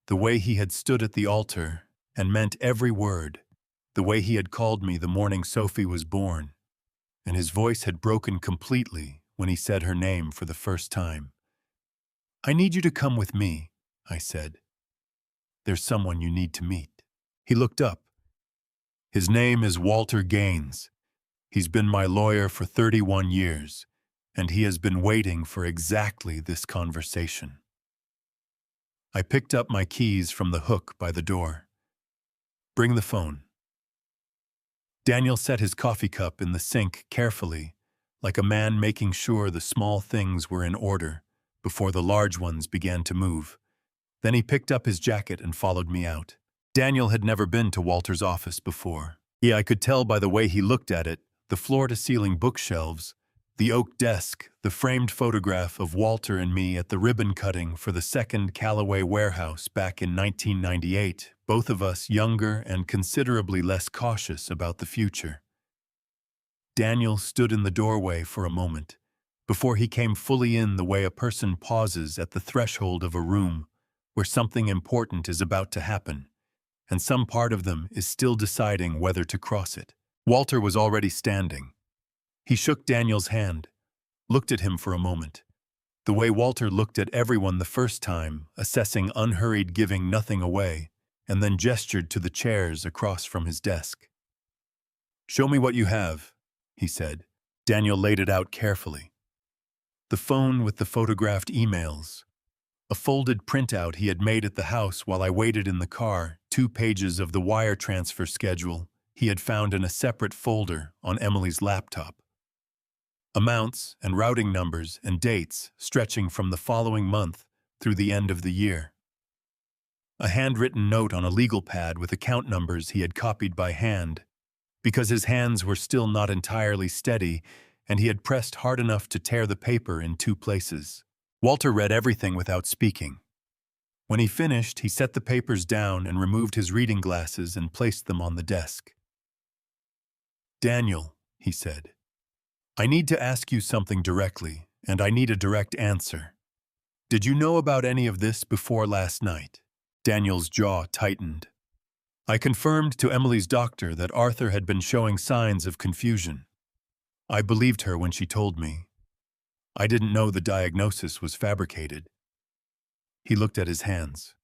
the way he had stood at the altar and meant every word, the way he had called me the morning Sophie was born, and his voice had broken completely when he said her name for the first time. "I need you to come with me," I said. "There's someone you need to meet." He looked up. "His name is Walter Gaines. He's been my lawyer for 31 years, and he has been waiting for exactly this conversation." I picked up my keys from the hook by the door. "Bring the phone." Daniel set his coffee cup in the sink carefully, like a man making sure the small things were in order before the large ones began to move. Then he picked up his jacket and followed me out. Daniel had never been to Walter's office before. Yeah, I could tell by the way he looked at it, the floor-to-ceiling bookshelves, the oak desk, the framed photograph of Walter and me at the ribbon cutting for the second Calloway warehouse back in 1998, both of us younger and considerably less cautious about the future. Daniel stood in the doorway for a moment, before he came fully in the way a person pauses at the threshold of a room where something important is about to happen, and some part of them is still deciding whether to cross it. Walter was already standing. He shook Daniel's hand, looked at him for a moment, the way Walter looked at everyone the first time, assessing unhurried, giving nothing away, and then gestured to the chairs across from his desk. "Show me what you have," he said. Daniel laid it out carefully. The phone with the photographed emails, a folded printout he had made at the house while I waited in the car, 2 pages of the wire transfer schedule he had found in a separate folder on Emily's laptop. Amounts and routing numbers and dates stretching from the following month through the end of the year. A handwritten note on a legal pad with account numbers he had copied by hand, because his hands were still not entirely steady and he had pressed hard enough to tear the paper in 2 places. Walter read everything without speaking. When he finished, he set the papers down and removed his reading glasses and placed them on the desk. "Daniel," he said, "I need to ask you something directly, and I need a direct answer. Did you know about any of this before last night?" Daniel's jaw tightened. I confirmed to Emily's doctor that Arthur had been showing signs of confusion. I believed her when she told me. I didn't know the diagnosis was fabricated. He looked at his hands.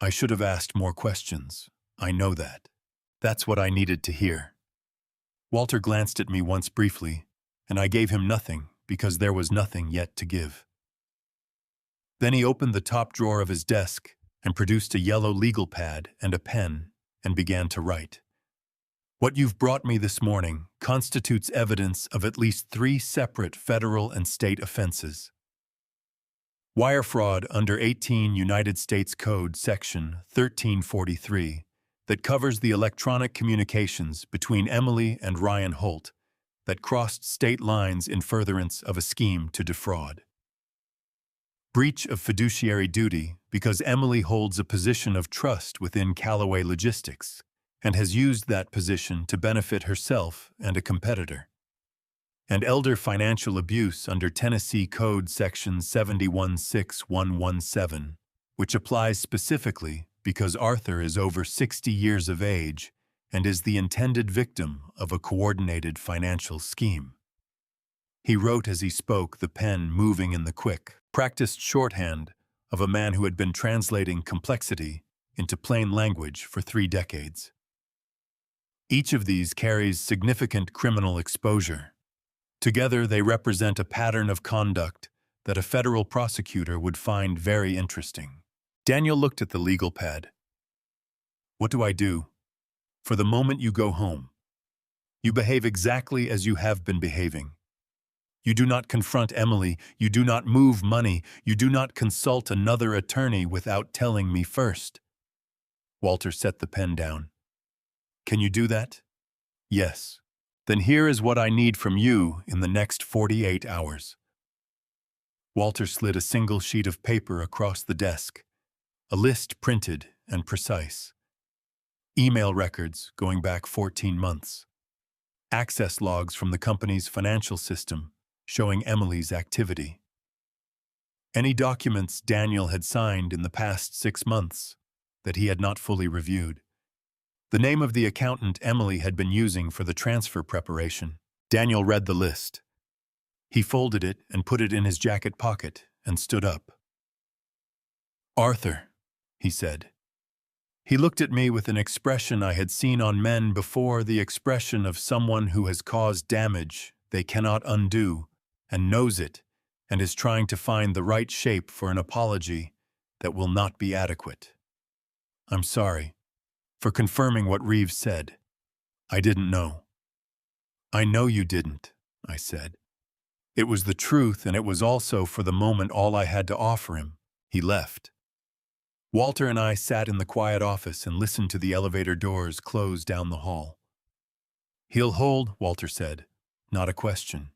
"I should have asked more questions. I know that. That's what I needed to hear." Walter glanced at me once briefly, and I gave him nothing because there was nothing yet to give. Then he opened the top drawer of his desk and produced a yellow legal pad and a pen and began to write. "What you've brought me this morning constitutes evidence of at least 3 separate federal and state offenses. Wire fraud under 18 United States Code Section 1343 that covers the electronic communications between Emily and Ryan Holt that crossed state lines in furtherance of a scheme to defraud. Breach of fiduciary duty because Emily holds a position of trust within Calloway Logistics and has used that position to benefit herself and a competitor. And elder financial abuse under Tennessee Code Section 716117, which applies specifically because Arthur is over 60 years of age and is the intended victim of a coordinated financial scheme." He wrote as he spoke, the pen moving in the quick, practiced shorthand of a man who had been translating complexity into plain language for 3 decades. Each of these carries significant criminal exposure. Together, they represent a pattern of conduct that a federal prosecutor would find very interesting. Daniel looked at the legal pad. "What do I do? For the moment you go home, you behave exactly as you have been behaving. You do not confront Emily, you do not move money, you do not consult another attorney without telling me first." Walter set the pen down. "Can you do that?" "Yes." "Then here is what I need from you in the next 48 hours. Walter slid a single sheet of paper across the desk, a list printed and precise. Email records going back 14 months. Access logs from the company's financial system showing Emily's activity. Any documents Daniel had signed in the past 6 months that he had not fully reviewed. The name of the accountant Emily had been using for the transfer preparation. Daniel read the list. He folded it and put it in his jacket pocket and stood up. "Arthur," he said. He looked at me with an expression I had seen on men before, the expression of someone who has caused damage they cannot undo and knows it and is trying to find the right shape for an apology that will not be adequate. "I'm sorry for confirming what Reeves said. I didn't know." "I know you didn't," I said. It was the truth, and it was also, for the moment, all I had to offer him. He left. Walter and I sat in the quiet office and listened to the elevator doors close down the hall. "He'll hold," Walter said. "Not a question."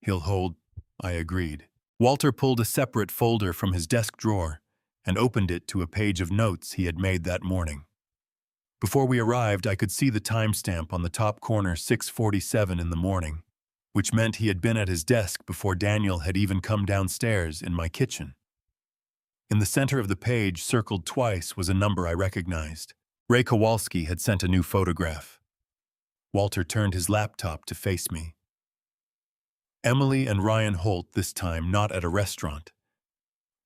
"He'll hold," I agreed. Walter pulled a separate folder from his desk drawer and opened it to a page of notes he had made that morning. Before we arrived, I could see the timestamp on the top corner, 6:47 in the morning, which meant he had been at his desk before Daniel had even come downstairs in my kitchen. In the center of the page, circled twice, was a number I recognized. Ray Kowalski had sent a new photograph. Walter turned his laptop to face me. Emily and Ryan Holt, this time not at a restaurant.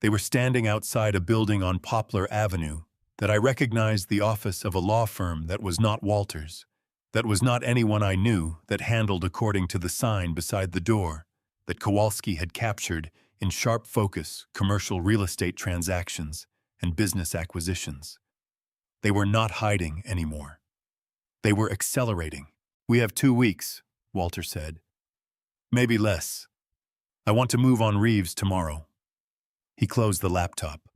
They were standing outside a building on Poplar Avenue that I recognized the office of a law firm that was not Walter's, that was not anyone I knew, that handled according to the sign beside the door, that Kowalski had captured in sharp focus commercial real estate transactions and business acquisitions. They were not hiding anymore. They were accelerating. "We have 2 weeks," Walter said. "Maybe less. I want to move on Reeves tomorrow." He closed the laptop.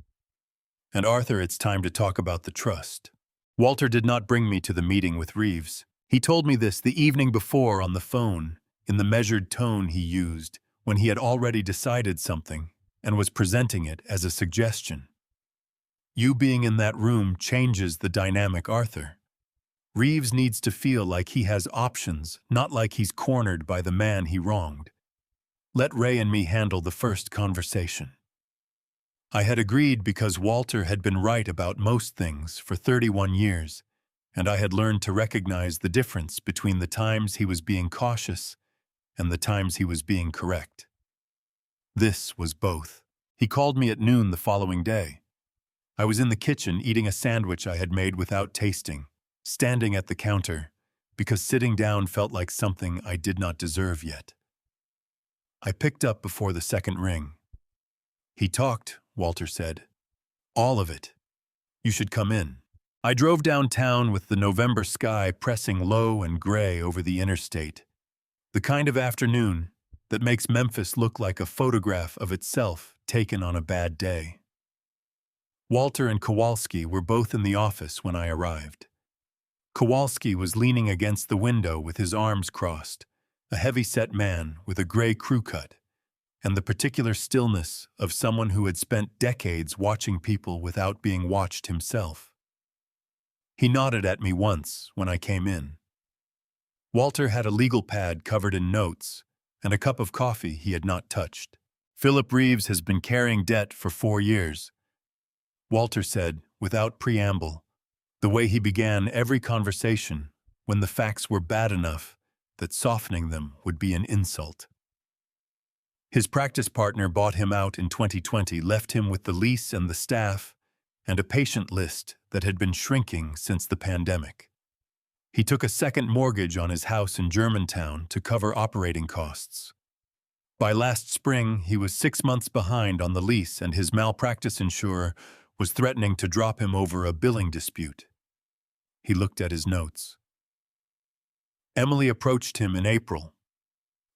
"And Arthur, it's time to talk about the trust." Walter did not bring me to the meeting with Reeves. He told me this the evening before on the phone, in the measured tone he used when he had already decided something and was presenting it as a suggestion. "You being in that room changes the dynamic, Arthur. Reeves needs to feel like he has options, not like he's cornered by the man he wronged. Let Ray and me handle the first conversation." I had agreed because Walter had been right about most things for 31 years, and I had learned to recognize the difference between the times he was being cautious and the times he was being correct. This was both. He called me at noon the following day. I was in the kitchen eating a sandwich I had made without tasting, standing at the counter, because sitting down felt like something I did not deserve yet. I picked up before the second ring. "He talked," Walter said. "All of it. You should come in." I drove downtown with the November sky pressing low and gray over the interstate, the kind of afternoon that makes Memphis look like a photograph of itself taken on a bad day. Walter and Kowalski were both in the office when I arrived. Kowalski was leaning against the window with his arms crossed, a heavy-set man with a gray crew cut, and the particular stillness of someone who had spent decades watching people without being watched himself. He nodded at me once when I came in. Walter had a legal pad covered in notes and a cup of coffee he had not touched. "Philip Reeves has been carrying debt for 4 years," Walter said without preamble, the way he began every conversation when the facts were bad enough that softening them would be an insult. His practice partner bought him out in 2020, left him with the lease and the staff and a patient list that had been shrinking since the pandemic. He took a second mortgage on his house in Germantown to cover operating costs. By last spring, he was 6 months behind on the lease, and his malpractice insurer was threatening to drop him over a billing dispute. He looked at his notes. Emily approached him in April.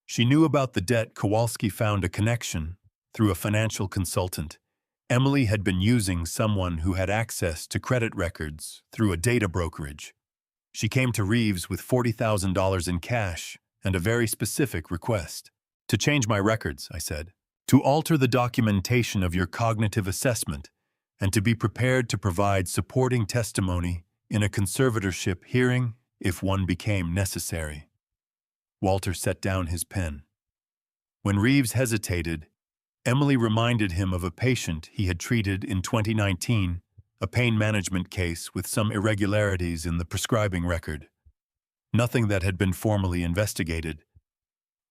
She knew about the debt. Kowalski found a connection through a financial consultant. Emily had been using someone who had access to credit records through a data brokerage. She came to Reeves with $40,000 in cash and a very specific request. "To change my records," I said. "To alter the documentation of your cognitive assessment and to be prepared to provide supporting testimony in a conservatorship hearing if one became necessary." Walter set down his pen. When Reeves hesitated, Emily reminded him of a patient he had treated in 2019, a pain management case with some irregularities in the prescribing record. Nothing that had been formally investigated,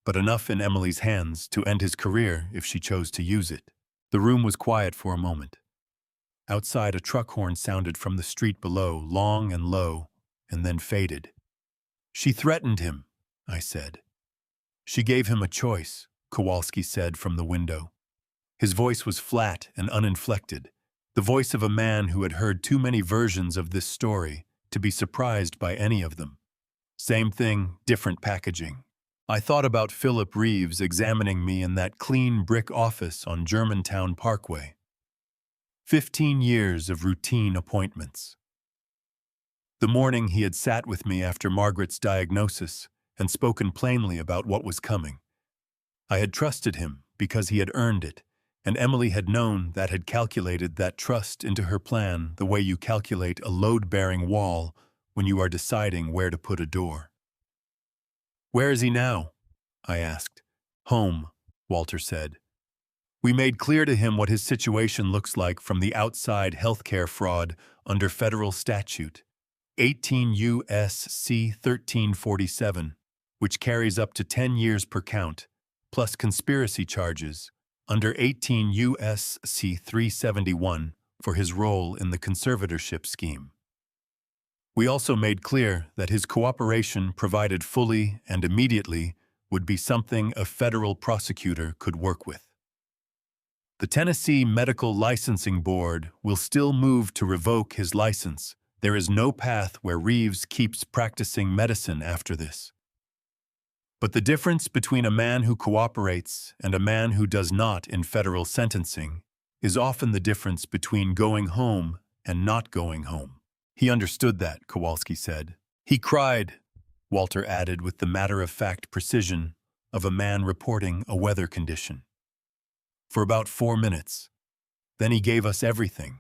but enough in Emily's hands to end his career if she chose to use it. The room was quiet for a moment. Outside, a truck horn sounded from the street below, long and low, and then faded. "She threatened him," I said. "She gave him a choice," Kowalski said from the window. His voice was flat and uninflected, the voice of a man who had heard too many versions of this story to be surprised by any of them. Same thing, different packaging. I thought about Philip Reeves examining me in that clean brick office on Germantown Parkway. 15 years of routine appointments. The morning he had sat with me after Margaret's diagnosis and spoken plainly about what was coming. I had trusted him because he had earned it, and Emily had known that, had calculated that trust into her plan the way you calculate a load-bearing wall when you are deciding where to put a door. "Where is he now?" I asked. "Home," Walter said. "We made clear to him what his situation looks like from the outside healthcare fraud under federal statute, 18 U.S.C. 1347, which carries up to 10 years per count, plus conspiracy charges, under 18 U.S.C. 371 for his role in the conservatorship scheme. We also made clear that his cooperation provided fully and immediately would be something a federal prosecutor could work with. The Tennessee Medical Licensing Board will still move to revoke his license. There is no path where Reeves keeps practicing medicine after this. But the difference between a man who cooperates and a man who does not in federal sentencing is often the difference between going home and not going home. He understood that, Kowalski said. He cried, Walter added with the matter-of-fact precision of a man reporting a weather condition. For about 4 minutes. Then he gave us everything.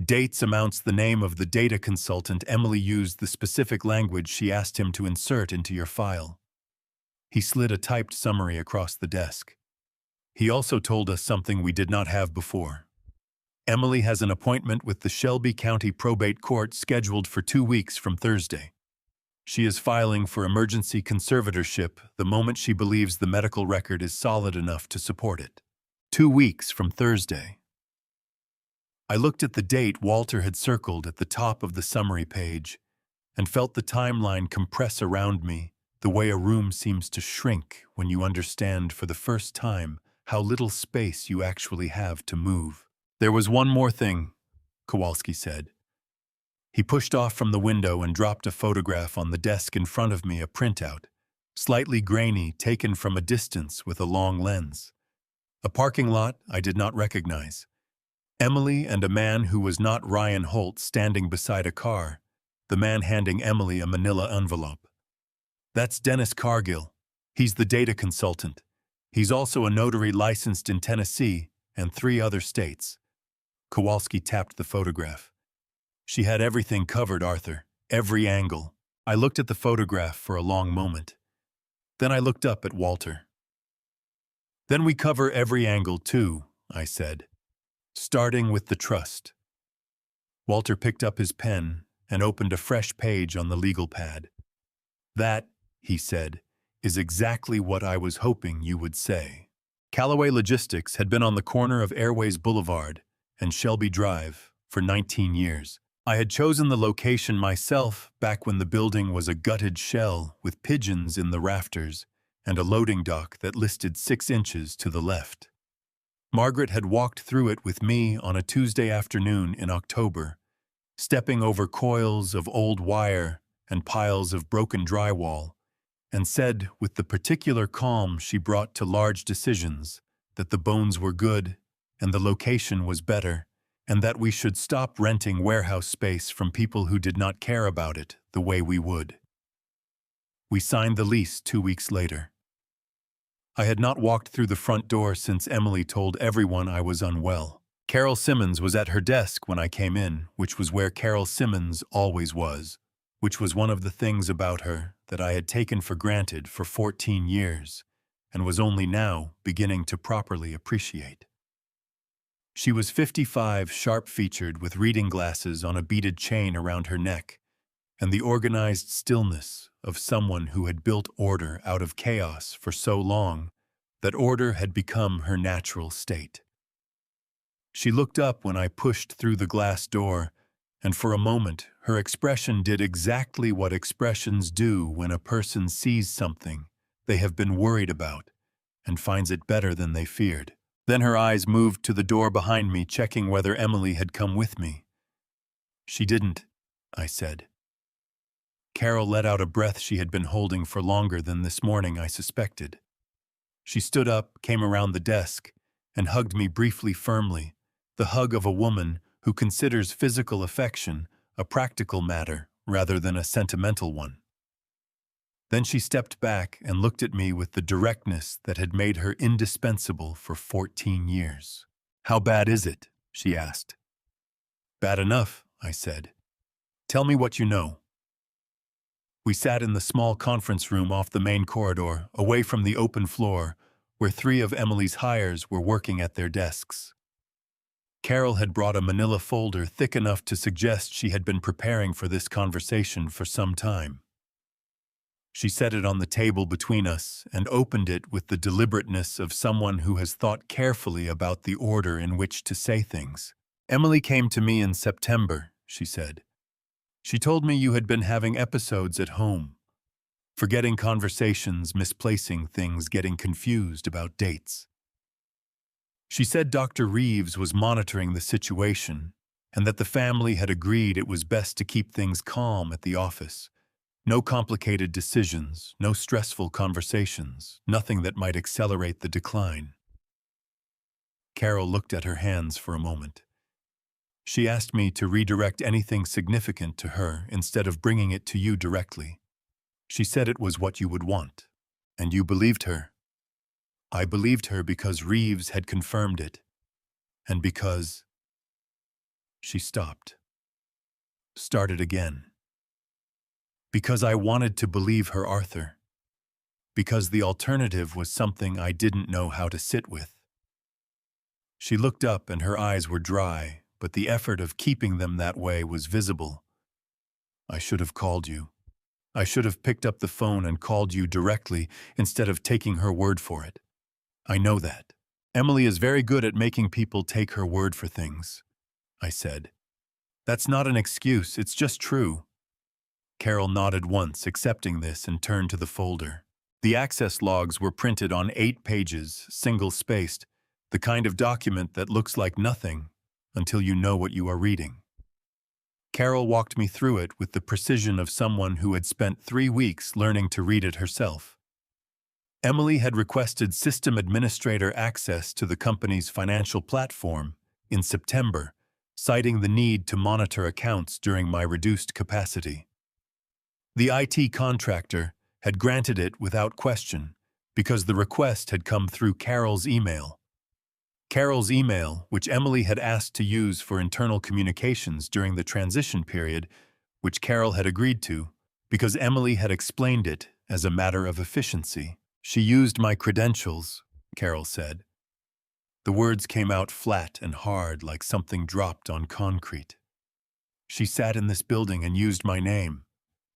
Dates, amounts, the name of the data consultant. Emily used the specific language she asked him to insert into your file. He slid a typed summary across the desk. He also told us something we did not have before. Emily has an appointment with the Shelby County Probate Court scheduled for 2 weeks from Thursday. She is filing for emergency conservatorship the moment she believes the medical record is solid enough to support it. 2 weeks from Thursday. I looked at the date Walter had circled at the top of the summary page and felt the timeline compress around me the way a room seems to shrink when you understand for the first time how little space you actually have to move. There was one more thing, Kowalski said. He pushed off from the window and dropped a photograph on the desk in front of me, a printout, slightly grainy, taken from a distance with a long lens. A parking lot I did not recognize. Emily and a man who was not Ryan Holt standing beside a car, the man handing Emily a manila envelope. That's Dennis Cargill. He's the data consultant. He's also a notary licensed in Tennessee and 3 other states. Kowalski tapped the photograph. She had everything covered, Arthur, every angle. I looked at the photograph for a long moment. Then I looked up at Walter. Then we cover every angle too, I said, starting with the trust. Walter picked up his pen and opened a fresh page on the legal pad. That, he said, is exactly what I was hoping you would say. Calloway Logistics had been on the corner of Airways Boulevard and Shelby Drive for 19 years. I had chosen the location myself back when the building was a gutted shell with pigeons in the rafters and a loading dock that listed 6 inches to the left. Margaret had walked through it with me on a Tuesday afternoon in October, stepping over coils of old wire and piles of broken drywall, and said with the particular calm she brought to large decisions that the bones were good and the location was better, and that we should stop renting warehouse space from people who did not care about it the way we would. We signed the lease 2 weeks later. I had not walked through the front door since Emily told everyone I was unwell. Carol Simmons was at her desk when I came in, which was where Carol Simmons always was, which was one of the things about her that I had taken for granted for 14 years and was only now beginning to properly appreciate. She was 55, sharp-featured, with reading glasses on a beaded chain around her neck, and the organized stillness of someone who had built order out of chaos for so long that order had become her natural state. She looked up when I pushed through the glass door, and for a moment her expression did exactly what expressions do when a person sees something they have been worried about and finds it better than they feared. Then her eyes moved to the door behind me, checking whether Emily had come with me. She didn't, I said. Carol let out a breath she had been holding for longer than this morning, I suspected. She stood up, came around the desk, and hugged me briefly firmly, the hug of a woman who considers physical affection a practical matter rather than a sentimental one. Then she stepped back and looked at me with the directness that had made her indispensable for 14 years. "How bad is it?" she asked. "Bad enough," I said. "Tell me what you know." We sat in the small conference room off the main corridor, away from the open floor, where three of Emily's hires were working at their desks. Carol had brought a manila folder thick enough to suggest she had been preparing for this conversation for some time. She set it on the table between us and opened it with the deliberateness of someone who has thought carefully about the order in which to say things. "Emily came to me in September," she said. "She told me you had been having episodes at home, forgetting conversations, misplacing things, getting confused about dates. She said Dr. Reeves was monitoring the situation and that the family had agreed it was best to keep things calm at the office. No complicated decisions, no stressful conversations, nothing that might accelerate the decline." Carol looked at her hands for a moment. "She asked me to redirect anything significant to her instead of bringing it to you directly. She said it was what you would want, and you believed her." "I believed her because Reeves had confirmed it, and because—" She stopped. Started again. "Because I wanted to believe her, Arthur. Because the alternative was something I didn't know how to sit with." She looked up and her eyes were dry, but the effort of keeping them that way was visible. "I should have called you. I should have picked up the phone and called you directly instead of taking her word for it. I know that. Emily is very good at making people take her word for things," I said. "That's not an excuse, it's just true." Carol nodded once, accepting this, and turned to the folder. The access logs were printed on 8 pages, single-spaced, the kind of document that looks like nothing until you know what you are reading. Carol walked me through it with the precision of someone who had spent 3 weeks learning to read it herself. Emily had requested system administrator access to the company's financial platform in September, citing the need to monitor accounts during my reduced capacity. The IT contractor had granted it without question because the request had come through Carol's email. Carol's email, which Emily had asked to use for internal communications during the transition period, which Carol had agreed to, because Emily had explained it as a matter of efficiency. "She used my credentials," Carol said. The words came out flat and hard like something dropped on concrete. "She sat in this building and used my name."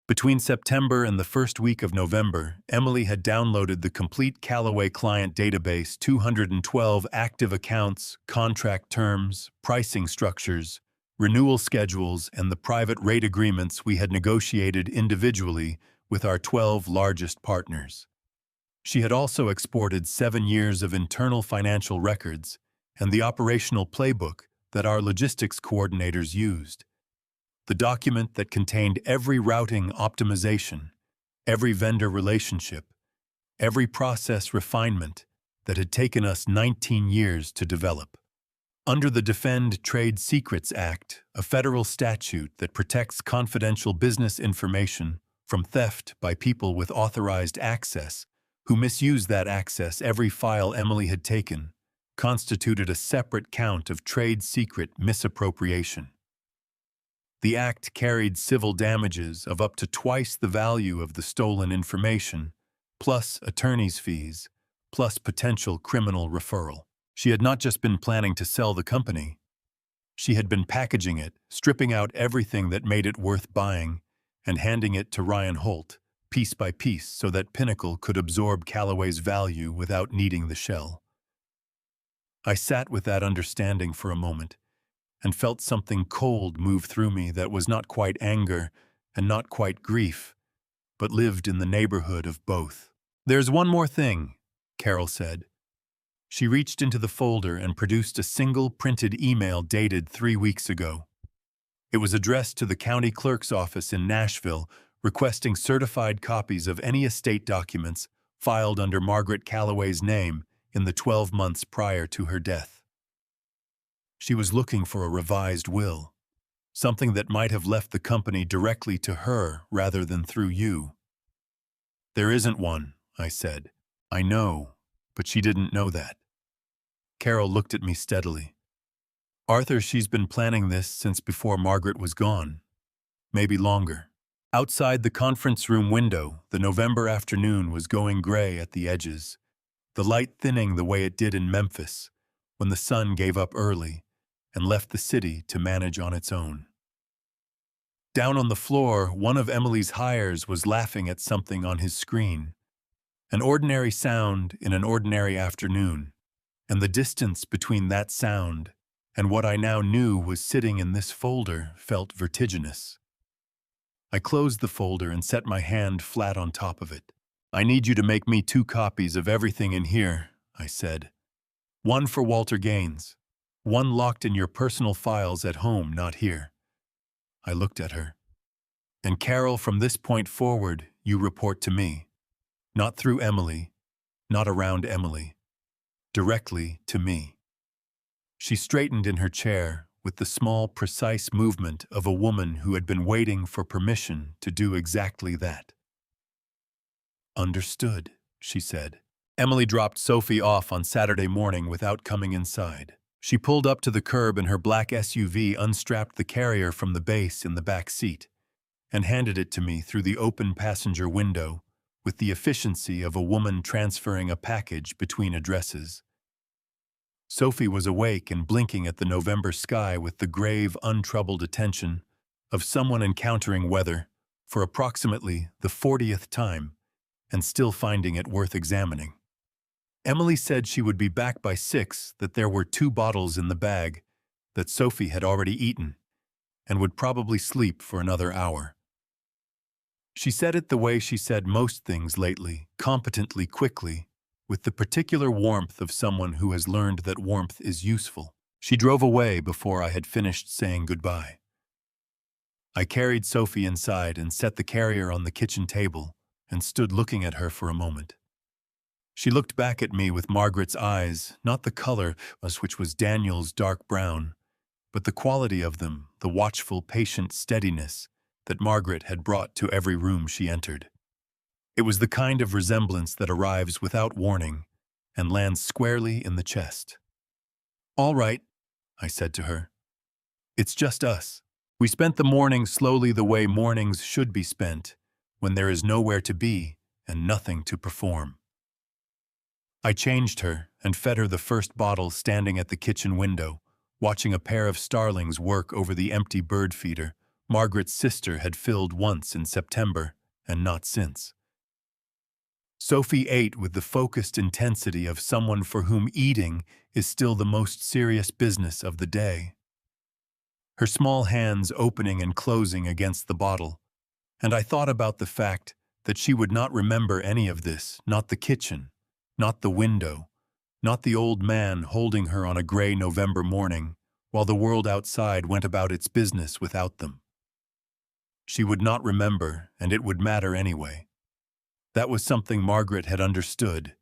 Between September and the first week of November, Emily had downloaded the complete Calloway client database, 212 active accounts, contract terms, pricing structures, renewal schedules, and the private rate agreements we had negotiated individually with our 12 largest partners. She had also exported 7 years of internal financial records and the operational playbook that our logistics coordinators used. The document that contained every routing optimization, every vendor relationship, every process refinement that had taken us 19 years to develop. Under the Defend Trade Secrets Act, a federal statute that protects confidential business information from theft by people with authorized access who misused that access, every file Emily had taken constituted a separate count of trade secret misappropriation. The act carried civil damages of up to twice the value of the stolen information, plus attorney's fees, plus potential criminal referral. She had not just been planning to sell the company. She had been packaging it, stripping out everything that made it worth buying, and handing it to Ryan Holt, piece by piece, so that Pinnacle could absorb Calloway's value without needing the shell. I sat with that understanding for a moment, and felt something cold move through me that was not quite anger and not quite grief, but lived in the neighborhood of both. "There's one more thing," Carol said. She reached into the folder and produced a single printed email dated 3 weeks ago. It was addressed to the county clerk's office in Nashville, requesting certified copies of any estate documents filed under Margaret Calloway's name in the 12 months prior to her death. She was looking for a revised will, something that might have left the company directly to her rather than through you. "There isn't one," I said. "I know, but she didn't know that." Carol looked at me steadily. "Arthur, she's been planning this since before Margaret was gone. Maybe longer. Outside the conference room window, the November afternoon was going gray at the edges, the light thinning the way it did in Memphis when the sun gave up early and left the city to manage on its own. Down on the floor, one of Emily's hires was laughing at something on his screen. An ordinary sound in an ordinary afternoon, and the distance between that sound and what I now knew was sitting in this folder felt vertiginous. I closed the folder and set my hand flat on top of it. "I need you to make me 2 copies of everything in here," I said. "One for Walter Gaines. One locked in your personal files at home, not here." I looked at her. "And Carol, from this point forward, you report to me. Not through Emily, not around Emily. Directly to me." She straightened in her chair with the small, precise movement of a woman who had been waiting for permission to do exactly that. "Understood," she said. Emily dropped Sophie off on Saturday morning without coming inside. She pulled up to the curb in her black SUV, unstrapped the carrier from the base in the back seat, and handed it to me through the open passenger window with the efficiency of a woman transferring a package between addresses. Sophie was awake and blinking at the November sky with the grave, untroubled attention of someone encountering weather for approximately the 40th time and still finding it worth examining. Emily said she would be back by 6, that there were 2 bottles in the bag, that Sophie had already eaten, and would probably sleep for another hour. She said it the way she said most things lately, competently, quickly, with the particular warmth of someone who has learned that warmth is useful. She drove away before I had finished saying goodbye. I carried Sophie inside and set the carrier on the kitchen table and stood looking at her for a moment. She looked back at me with Margaret's eyes, not the color, which was Daniel's dark brown, but the quality of them, the watchful, patient steadiness that Margaret had brought to every room she entered. It was the kind of resemblance that arrives without warning and lands squarely in the chest. "All right," I said to her. "It's just us." We spent the morning slowly the way mornings should be spent, when there is nowhere to be and nothing to perform. I changed her and fed her the first bottle standing at the kitchen window, watching a pair of starlings work over the empty bird feeder Margaret's sister had filled once in September and not since. Sophie ate with the focused intensity of someone for whom eating is still the most serious business of the day. Her small hands opening and closing against the bottle, and I thought about the fact that she would not remember any of this, not the kitchen, not the window, not the old man holding her on a gray November morning while the world outside went about its business without them. She would not remember, and it would matter anyway. That was something Margaret had understood,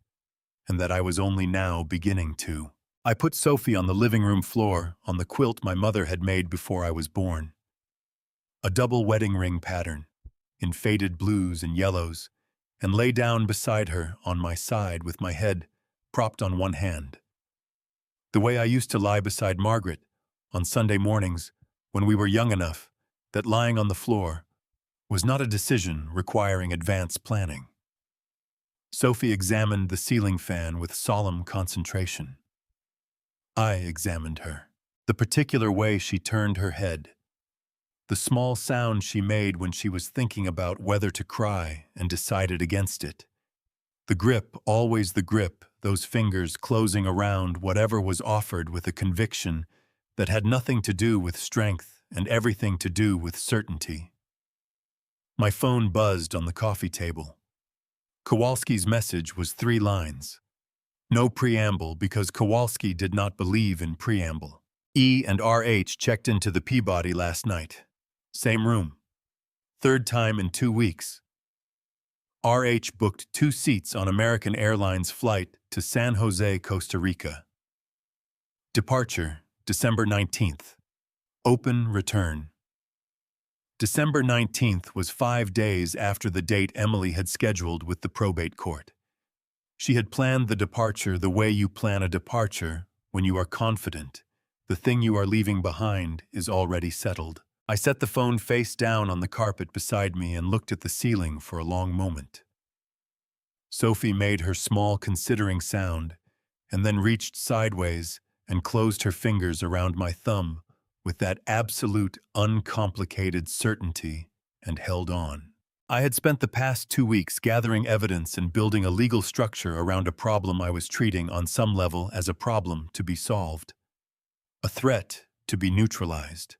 and that I was only now beginning to. I put Sophie on the living room floor on the quilt my mother had made before I was born. A double wedding ring pattern, in faded blues and yellows, and lay down beside her on my side with my head propped on one hand. The way I used to lie beside Margaret on Sunday mornings when we were young enough that lying on the floor was not a decision requiring advanced planning. Sophie examined the ceiling fan with solemn concentration. I examined her, the particular way she turned her head, the small sound she made when she was thinking about whether to cry and decided against it. The grip, always the grip, those fingers closing around whatever was offered with a conviction that had nothing to do with strength and everything to do with certainty. My phone buzzed on the coffee table. Kowalski's message was 3 lines. No preamble, because Kowalski did not believe in preamble. E and RH checked into the Peabody last night. Same room. 3rd time in 2 weeks. RH booked 2 seats on American Airlines flight to San Jose, Costa Rica. Departure, December 19th. Open return. December 19th was 5 days after the date Emily had scheduled with the probate court. She had planned the departure the way you plan a departure when you are confident the thing you are leaving behind is already settled. I set the phone face down on the carpet beside me and looked at the ceiling for a long moment. Sophie made her small considering sound and then reached sideways and closed her fingers around my thumb with that absolute, uncomplicated certainty and held on. I had spent the past 2 weeks gathering evidence and building a legal structure around a problem I was treating on some level as a problem to be solved, a threat to be neutralized,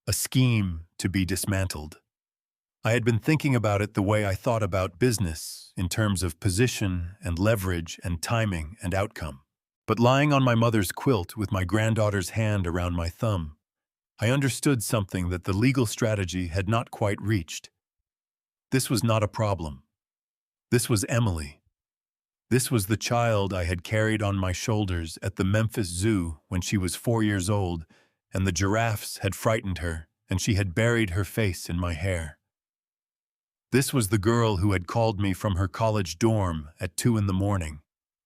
a scheme to be dismantled. I had been thinking about it the way I thought about business, in terms of position and leverage and timing and outcome. But lying on my mother's quilt with my granddaughter's hand around my thumb, I understood something that the legal strategy had not quite reached. This was not a problem. This was Emily. This was the child I had carried on my shoulders at the Memphis Zoo when she was 4 years old, and the giraffes had frightened her, and she had buried her face in my hair. This was the girl who had called me from her college dorm at 2 in the morning,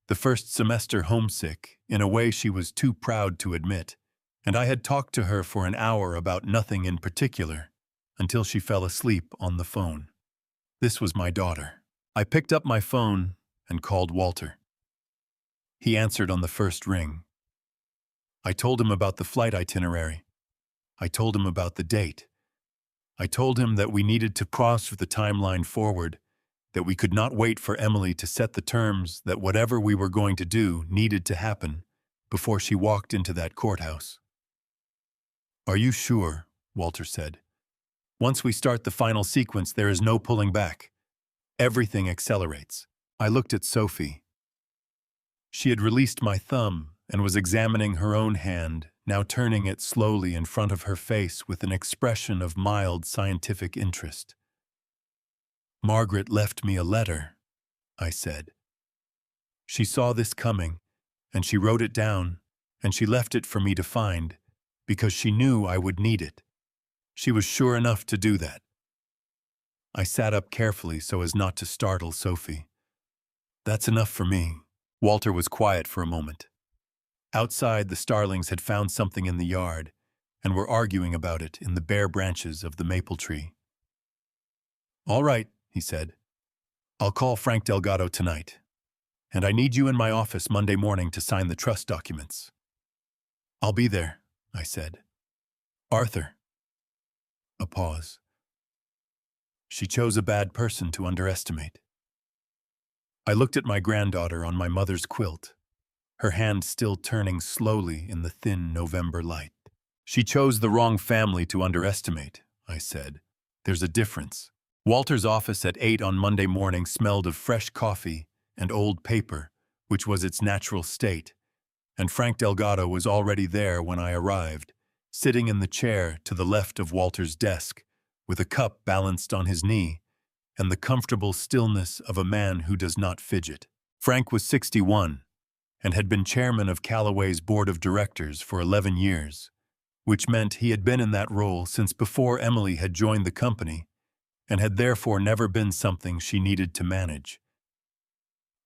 the first semester homesick, in a way she was too proud to admit, and I had talked to her for an hour about nothing in particular, until she fell asleep on the phone. This was my daughter. I picked up my phone and called Walter. He answered on the first ring. I told him about the flight itinerary. I told him about the date. I told him that we needed to cross the timeline forward, that we could not wait for Emily to set the terms, that whatever we were going to do needed to happen before she walked into that courthouse. "Are you sure?" Walter said. "Once we start the final sequence, there is no pulling back. Everything accelerates." I looked at Sophie. She had released my thumb and was examining her own hand, now turning it slowly in front of her face with an expression of mild scientific interest. "Margaret left me a letter," I said. "She saw this coming, and she wrote it down, and she left it for me to find, because she knew I would need it. She was sure enough to do that." I sat up carefully so as not to startle Sophie. "That's enough for me." Walter was quiet for a moment. Outside, the starlings had found something in the yard and were arguing about it in the bare branches of the maple tree. "All right," he said. "I'll call Frank Delgado tonight, and I need you in my office Monday morning to sign the trust documents." "I'll be there," I said. "Arthur." A pause. She chose a bad person to underestimate. I looked at my granddaughter on my mother's quilt, her hand still turning slowly in the thin November light. "She chose the wrong family to underestimate," I said. "There's a difference." Walter's office at 8 on Monday morning smelled of fresh coffee and old paper, which was its natural state, and Frank Delgado was already there when I arrived, sitting in the chair to the left of Walter's desk, with a cup balanced on his knee, and the comfortable stillness of a man who does not fidget. Frank was 61 and had been chairman of Calloway's board of directors for 11 years, which meant he had been in that role since before Emily had joined the company and had therefore never been something she needed to manage.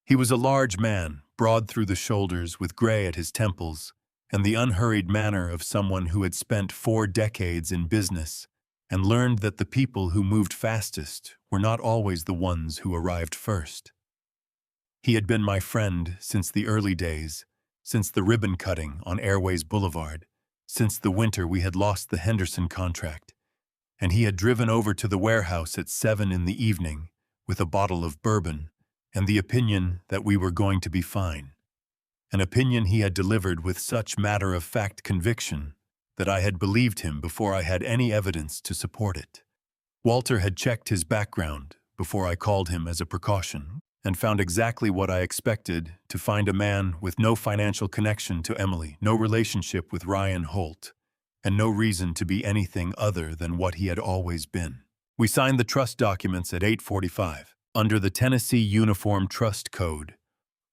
He was a large man, broad through the shoulders with gray at his temples, and the unhurried manner of someone who had spent 4 decades in business and learned that the people who moved fastest were not always the ones who arrived first. He had been my friend since the early days, since the ribbon cutting on Airways Boulevard, since the winter we had lost the Henderson contract, and he had driven over to the warehouse at 7 in the evening with a bottle of bourbon and the opinion that we were going to be fine, an opinion he had delivered with such matter-of-fact conviction that I had believed him before I had any evidence to support it. Walter had checked his background before I called him as a precaution, and found exactly what I expected to find: a man with no financial connection to Emily, no relationship with Ryan Holt, and no reason to be anything other than what he had always been. We signed the trust documents at 8:45, under the Tennessee Uniform Trust Code.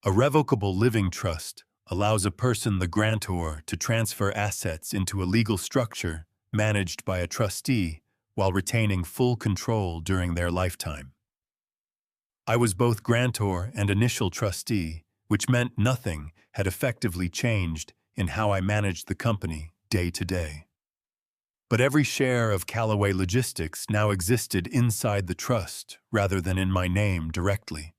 A revocable living trust allows a person, the grantor, to transfer assets into a legal structure managed by a trustee while retaining full control during their lifetime. I was both grantor and initial trustee, which meant nothing had effectively changed in how I managed the company day to day. But every share of Calloway Logistics now existed inside the trust rather than in my name directly.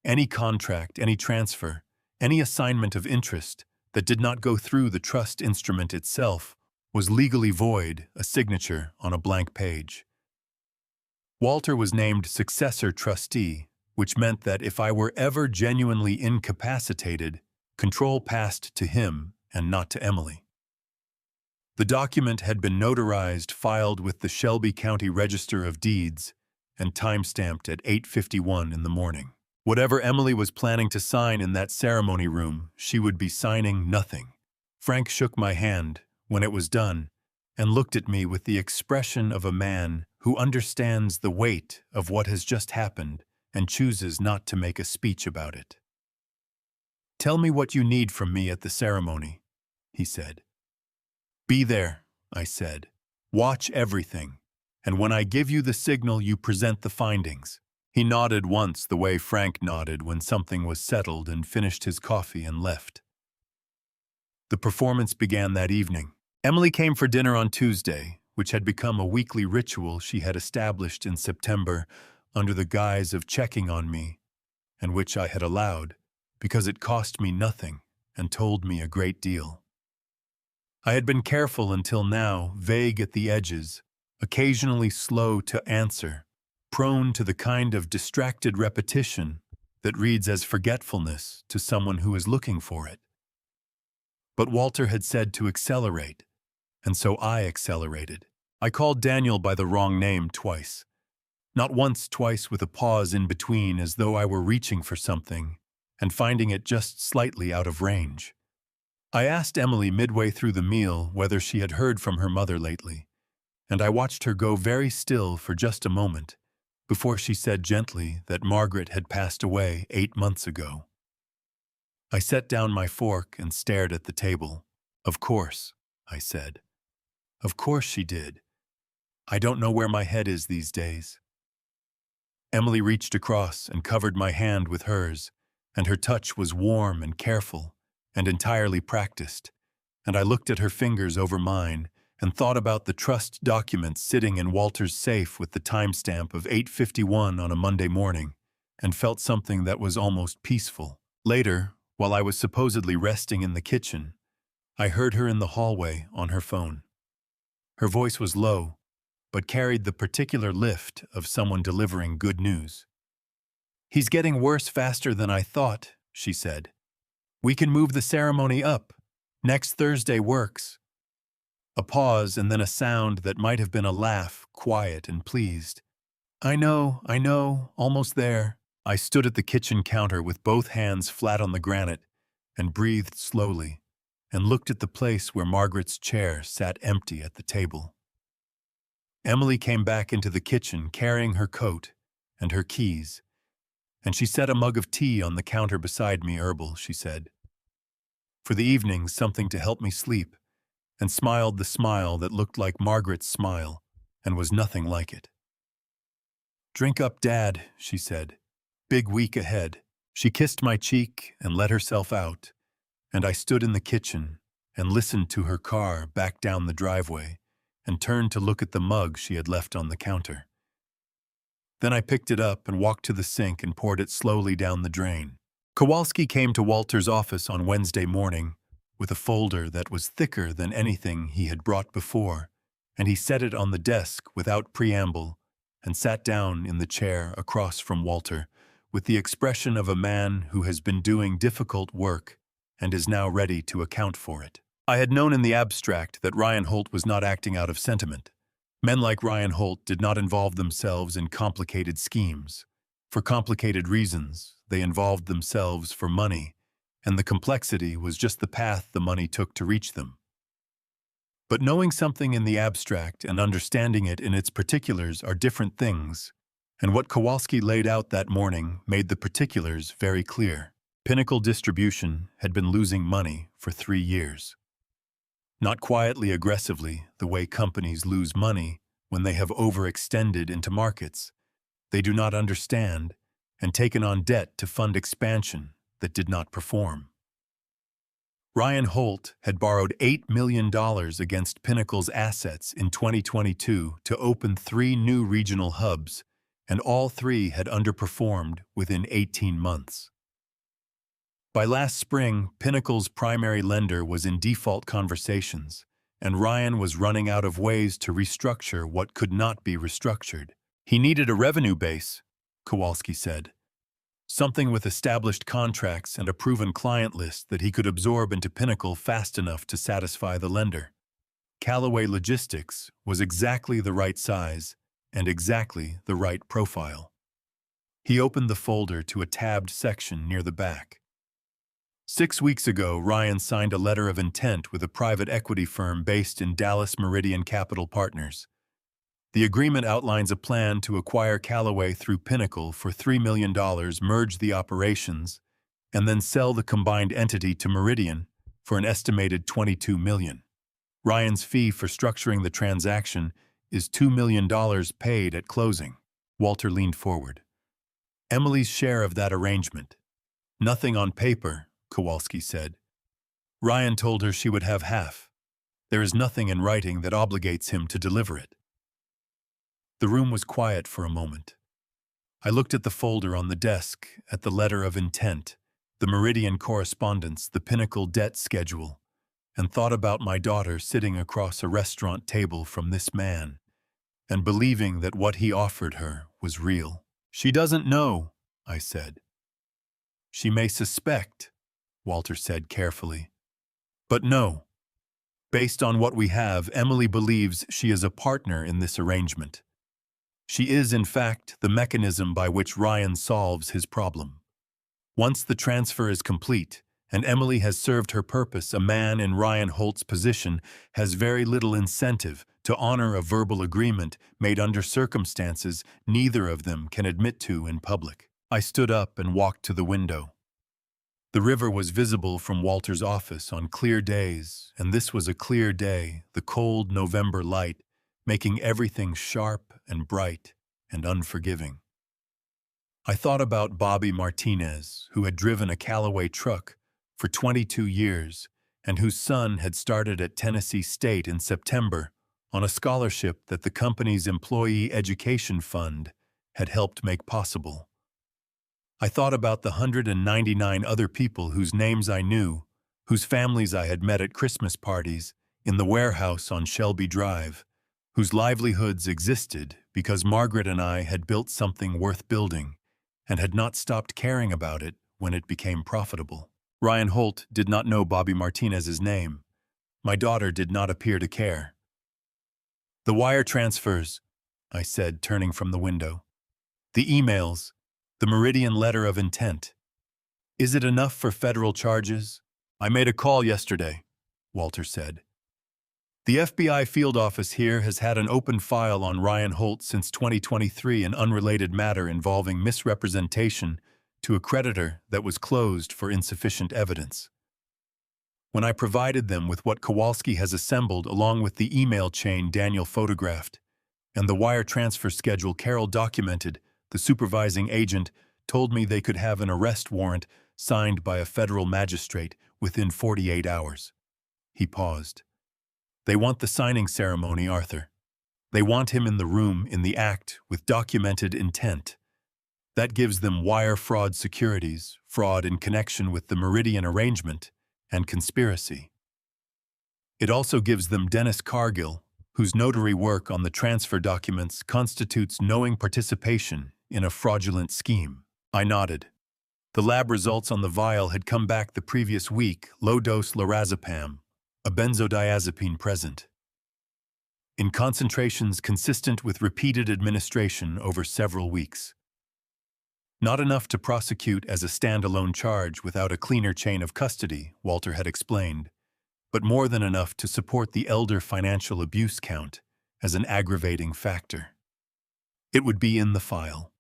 Any contract, any transfer, any assignment of interest that did not go through the trust instrument itself was legally void, a signature on a blank page. Walter was named successor trustee, which meant that if I were ever genuinely incapacitated, control passed to him and not to Emily. The document had been notarized, filed with the Shelby County Register of Deeds, and time-stamped at 8:51 in the morning. Whatever Emily was planning to sign in that ceremony room, she would be signing nothing. Frank shook my hand when it was done and looked at me with the expression of a man who understands the weight of what has just happened and chooses not to make a speech about it. "Tell me what you need from me at the ceremony," he said. "Be there," I said. "Watch everything, and when I give you the signal, you present the findings." He nodded once the way Frank nodded when something was settled and finished his coffee and left. The performance began that evening. Emily came for dinner on Tuesday, which had become a weekly ritual she had established in September under the guise of checking on me, and which I had allowed because it cost me nothing and told me a great deal. I had been careful until now, vague at the edges, occasionally slow to answer, prone to the kind of distracted repetition that reads as forgetfulness to someone who is looking for it. But Walter had said to accelerate, and so I accelerated. I called Daniel by the wrong name twice. Not once, twice with a pause in between as though I were reaching for something and finding it just slightly out of range. I asked Emily midway through the meal whether she had heard from her mother lately, and I watched her go very still for just a moment before she said gently that Margaret had passed away 8 months ago. I set down my fork and stared at the table. "Of course," I said. "Of course she did. I don't know where my head is these days." Emily reached across and covered my hand with hers, and her touch was warm and careful and entirely practiced, and I looked at her fingers over mine and thought about the trust documents sitting in Walter's safe with the timestamp of 8:51 on a Monday morning, and felt something that was almost peaceful. Later, while I was supposedly resting in the kitchen, I heard her in the hallway on her phone. Her voice was low, but carried the particular lift of someone delivering good news. "He's getting worse faster than I thought," she said. "We can move the ceremony up. Next Thursday works." A pause and then a sound that might have been a laugh, quiet and pleased. I know, almost there." I stood at the kitchen counter with both hands flat on the granite and breathed slowly and looked at the place where Margaret's chair sat empty at the table. Emily came back into the kitchen carrying her coat and her keys, and she set a mug of tea on the counter beside me. "Herbal," she said. "For the evening, something to help me sleep," and smiled the smile that looked like Margaret's smile and was nothing like it. "Drink up, Dad," she said. "Big week ahead." She kissed my cheek and let herself out, and I stood in the kitchen and listened to her car back down the driveway and turned to look at the mug she had left on the counter. Then I picked it up and walked to the sink and poured it slowly down the drain. Kowalski came to Walter's office on Wednesday morning with a folder that was thicker than anything he had brought before, and he set it on the desk without preamble and sat down in the chair across from Walter with the expression of a man who has been doing difficult work and is now ready to account for it. I had known in the abstract that Ryan Holt was not acting out of sentiment. Men like Ryan Holt did not involve themselves in complicated schemes. For complicated reasons, they involved themselves for money, and the complexity was just the path the money took to reach them. But knowing something in the abstract and understanding it in its particulars are different things, and what Kowalski laid out that morning made the particulars very clear. Pinnacle Distribution had been losing money for 3 years. Not quietly aggressively, the way companies lose money when they have overextended into markets they do not understand and taken on debt to fund expansion that did not perform. Ryan Holt had borrowed $8 million against Pinnacle's assets in 2022 to open 3 new regional hubs, and all 3 had underperformed within 18 months. By last spring, Pinnacle's primary lender was in default conversations, and Ryan was running out of ways to restructure what could not be restructured. He needed a revenue base, Kowalski said. Something with established contracts and a proven client list that he could absorb into Pinnacle fast enough to satisfy the lender. Calloway Logistics was exactly the right size and exactly the right profile. He opened the folder to a tabbed section near the back. 6 weeks ago, Ryan signed a letter of intent with a private equity firm based in Dallas Meridian Capital Partners. The agreement outlines a plan to acquire Calloway through Pinnacle for $3 million, merge the operations, and then sell the combined entity to Meridian for an estimated $22 million. Ryan's fee for structuring the transaction is $2 million paid at closing. Walter leaned forward. Emily's share of that arrangement. Nothing on paper, Kowalski said. Ryan told her she would have half. There is nothing in writing that obligates him to deliver it. The room was quiet for a moment. I looked at the folder on the desk, at the letter of intent, the Meridian correspondence, the Pinnacle debt schedule, and thought about my daughter sitting across a restaurant table from this man, and believing that what he offered her was real. She doesn't know, I said. She may suspect, Walter said carefully. But no. Based on what we have, Emily believes she is a partner in this arrangement. She is, in fact, the mechanism by which Ryan solves his problem. Once the transfer is complete, and Emily has served her purpose, a man in Ryan Holt's position has very little incentive to honor a verbal agreement made under circumstances neither of them can admit to in public. I stood up and walked to the window. The river was visible from Walter's office on clear days, and this was a clear day, the cold November light, making everything sharp and bright and unforgiving. I thought about Bobby Martinez, who had driven a Callaway truck for 22 years and whose son had started at Tennessee State in September on a scholarship that the company's employee education fund had helped make possible. I thought about the 199 other people whose names I knew, whose families I had met at Christmas parties, in the warehouse on Shelby Drive, whose livelihoods existed because Margaret and I had built something worth building and had not stopped caring about it when it became profitable. Ryan Holt did not know Bobby Martinez's name. My daughter did not appear to care. The wire transfers, I said, turning from the window. The emails. The Meridian letter of intent. Is it enough for federal charges? I made a call yesterday, Walter said. The FBI field office here has had an open file on Ryan Holt since 2023, an unrelated matter involving misrepresentation to a creditor that was closed for insufficient evidence. When I provided them with what Kowalski has assembled along with the email chain Daniel photographed and the wire transfer schedule Carol documented, the supervising agent told me they could have an arrest warrant signed by a federal magistrate within 48 hours. He paused. They want the signing ceremony, Arthur. They want him in the room in the act with documented intent. That gives them wire fraud securities, fraud in connection with the Meridian arrangement, and conspiracy. It also gives them Dennis Cargill, whose notary work on the transfer documents constitutes knowing participation in a fraudulent scheme. I nodded. The lab results on the vial had come back the previous week, low-dose lorazepam, a benzodiazepine present, in concentrations consistent with repeated administration over several weeks. Not enough to prosecute as a standalone charge without a cleaner chain of custody, Walter had explained, but more than enough to support the elder financial abuse count as an aggravating factor. It would be in the file.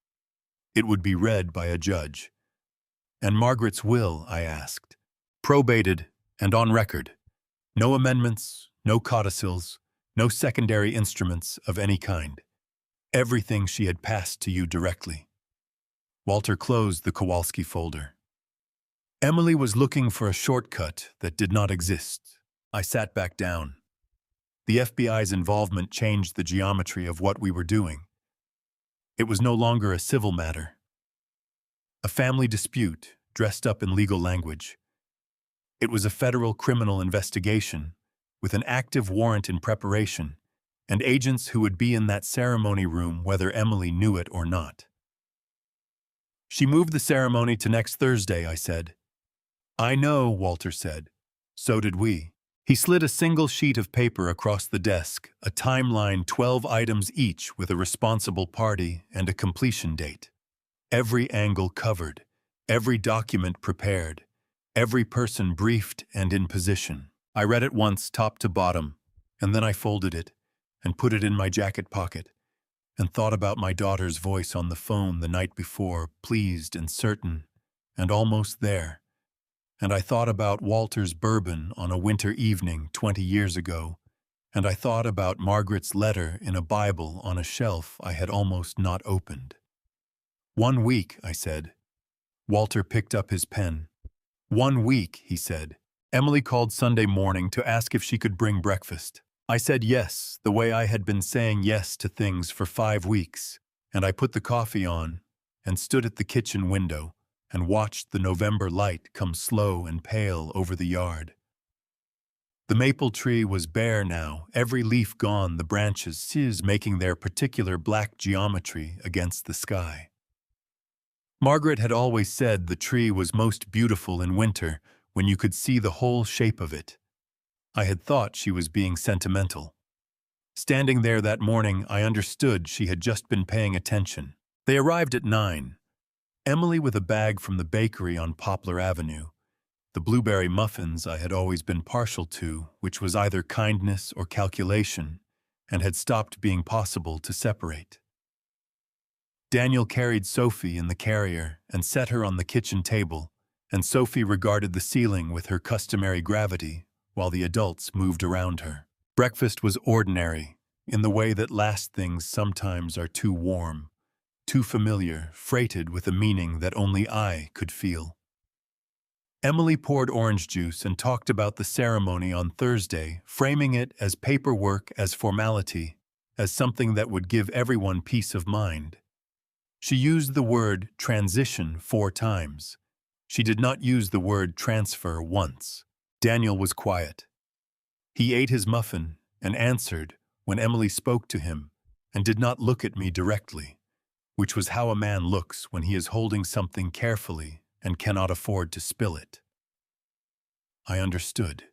It would be read by a judge. And Margaret's will, I asked, probated and on record. No amendments, no codicils, no secondary instruments of any kind. Everything she had passed to you directly. Walter closed the Kowalski folder. Emily was looking for a shortcut that did not exist. I sat back down. The FBI's involvement changed the geometry of what we were doing. It was no longer a civil matter. A family dispute, dressed up in legal language. It was a federal criminal investigation, with an active warrant in preparation, and agents who would be in that ceremony room whether Emily knew it or not. She moved the ceremony to next Thursday, I said. I know, Walter said. So did we. He slid a single sheet of paper across the desk, a timeline 12 items each with a responsible party and a completion date. Every angle covered, every document prepared, every person briefed and in position. I read it once, top to bottom, and then I folded it and put it in my jacket pocket and thought about my daughter's voice on the phone the night before, pleased and certain, and almost there. And I thought about Walter's bourbon on a winter evening 20 years ago, and I thought about Margaret's letter in a Bible on a shelf I had almost not opened. 1 week, I said. Walter picked up his pen. 1 week, he said. Emily called Sunday morning to ask if she could bring breakfast. I said yes, the way I had been saying yes to things for 5 weeks, and I put the coffee on and stood at the kitchen window and watched the November light come slow and pale over the yard. The maple tree was bare now, every leaf gone, the branches making their particular black geometry against the sky. Margaret had always said the tree was most beautiful in winter when you could see the whole shape of it. I had thought she was being sentimental. Standing there that morning, I understood she had just been paying attention. They arrived at 9. Emily with a bag from the bakery on Poplar Avenue, the blueberry muffins I had always been partial to, which was either kindness or calculation, and had stopped being possible to separate. Daniel carried Sophie in the carrier and set her on the kitchen table, and Sophie regarded the ceiling with her customary gravity while the adults moved around her. Breakfast was ordinary, in the way that last things sometimes are too warm, too familiar, freighted with a meaning that only I could feel. Emily poured orange juice and talked about the ceremony on Thursday, framing it as paperwork, as formality, as something that would give everyone peace of mind. She used the word transition 4 times. She did not use the word transfer once. Daniel was quiet. He ate his muffin and answered when Emily spoke to him and did not look at me directly, which was how a man looks when he is holding something carefully and cannot afford to spill it. I understood.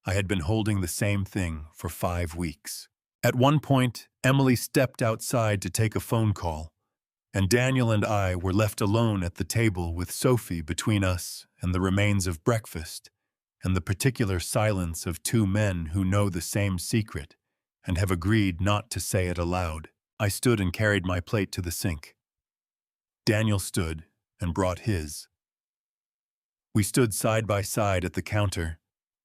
I had been holding the same thing for 5 weeks. At one point, Emily stepped outside to take a phone call, and Daniel and I were left alone at the table with Sophie between us and the remains of breakfast and the particular silence of 2 men who know the same secret and have agreed not to say it aloud. I stood and carried my plate to the sink. Daniel stood and brought his. We stood side by side at the counter,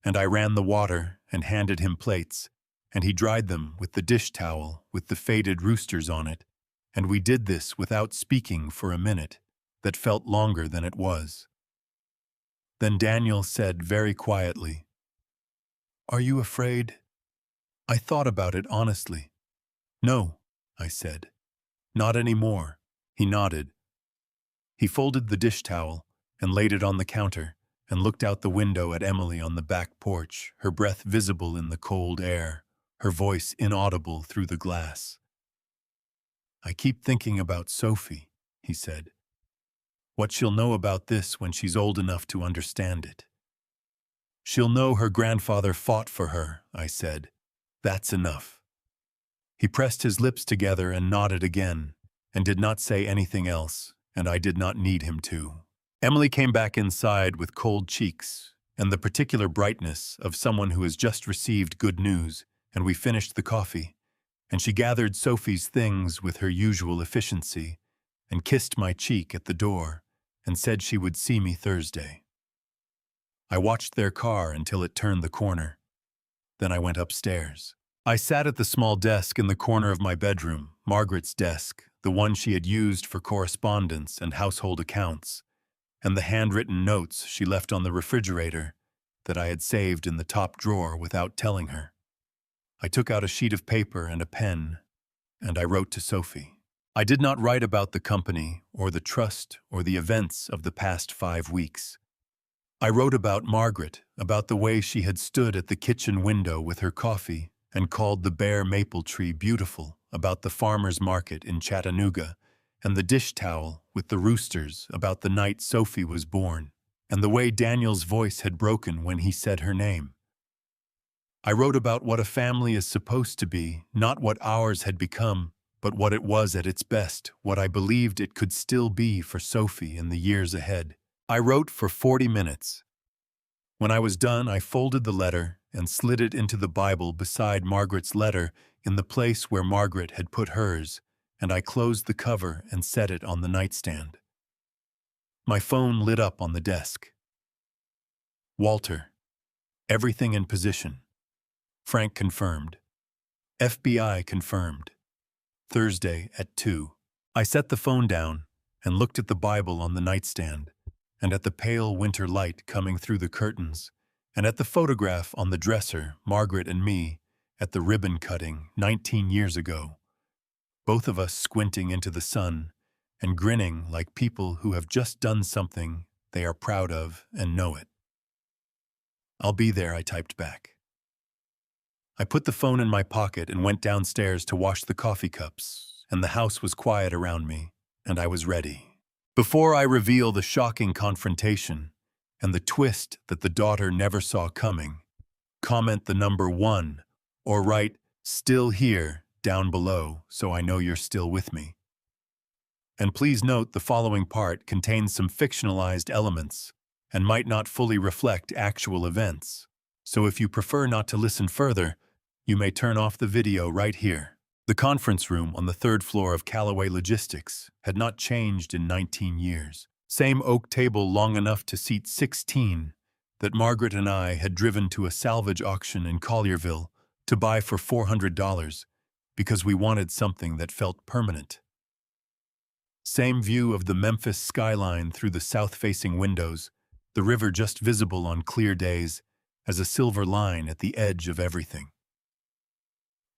and I ran the water and handed him plates, and he dried them with the dish towel with the faded roosters on it, and we did this without speaking for a minute that felt longer than it was. Then Daniel said very quietly, "Are you afraid?" I thought about it honestly. "No," I said. "Not anymore." He nodded. He folded the dish towel and laid it on the counter and looked out the window at Emily on the back porch, her breath visible in the cold air, her voice inaudible through the glass. "I keep thinking about Sophie," he said. "What she'll know about this when she's old enough to understand it." "She'll know her grandfather fought for her," I said. "That's enough." He pressed his lips together and nodded again, and did not say anything else, and I did not need him to. Emily came back inside with cold cheeks and the particular brightness of someone who has just received good news, and we finished the coffee, and she gathered Sophie's things with her usual efficiency and kissed my cheek at the door and said she would see me Thursday. I watched their car until it turned the corner. Then I went upstairs. I sat at the small desk in the corner of my bedroom, Margaret's desk, the one she had used for correspondence and household accounts, and the handwritten notes she left on the refrigerator that I had saved in the top drawer without telling her. I took out a sheet of paper and a pen, and I wrote to Sophie. I did not write about the company or the trust or the events of the past 5 weeks. I wrote about Margaret, about the way she had stood at the kitchen window with her coffee and called the bare maple tree beautiful, about the farmer's market in Chattanooga, and the dish towel with the roosters about the night Sophie was born, and the way Daniel's voice had broken when he said her name. I wrote about what a family is supposed to be, not what ours had become, but what it was at its best, what I believed it could still be for Sophie in the years ahead. I wrote for 40 minutes. When I was done, I folded the letter and slid it into the Bible beside Margaret's letter in the place where Margaret had put hers, and I closed the cover and set it on the nightstand. My phone lit up on the desk. Walter. Everything in position. Frank confirmed. FBI confirmed. Thursday at 2. I set the phone down and looked at the Bible on the nightstand, and at the pale winter light coming through the curtains, and at the photograph on the dresser, Margaret and me, at the ribbon cutting 19 years ago, both of us squinting into the sun and grinning like people who have just done something they are proud of and know it. "I'll be there," I typed back. I put the phone in my pocket and went downstairs to wash the coffee cups, and the house was quiet around me, and I was ready. Before I reveal the shocking confrontation and the twist that the daughter never saw coming, comment the number 1 or write "still here" down below so I know you're still with me. And please note the following part contains some fictionalized elements and might not fully reflect actual events. So if you prefer not to listen further, you may turn off the video right here. The conference room on the 3rd floor of Calloway Logistics had not changed in 19 years. Same oak table long enough to seat 16 that Margaret and I had driven to a salvage auction in Collierville to buy for $400 because we wanted something that felt permanent. Same view of the Memphis skyline through the south-facing windows, the river just visible on clear days as a silver line at the edge of everything.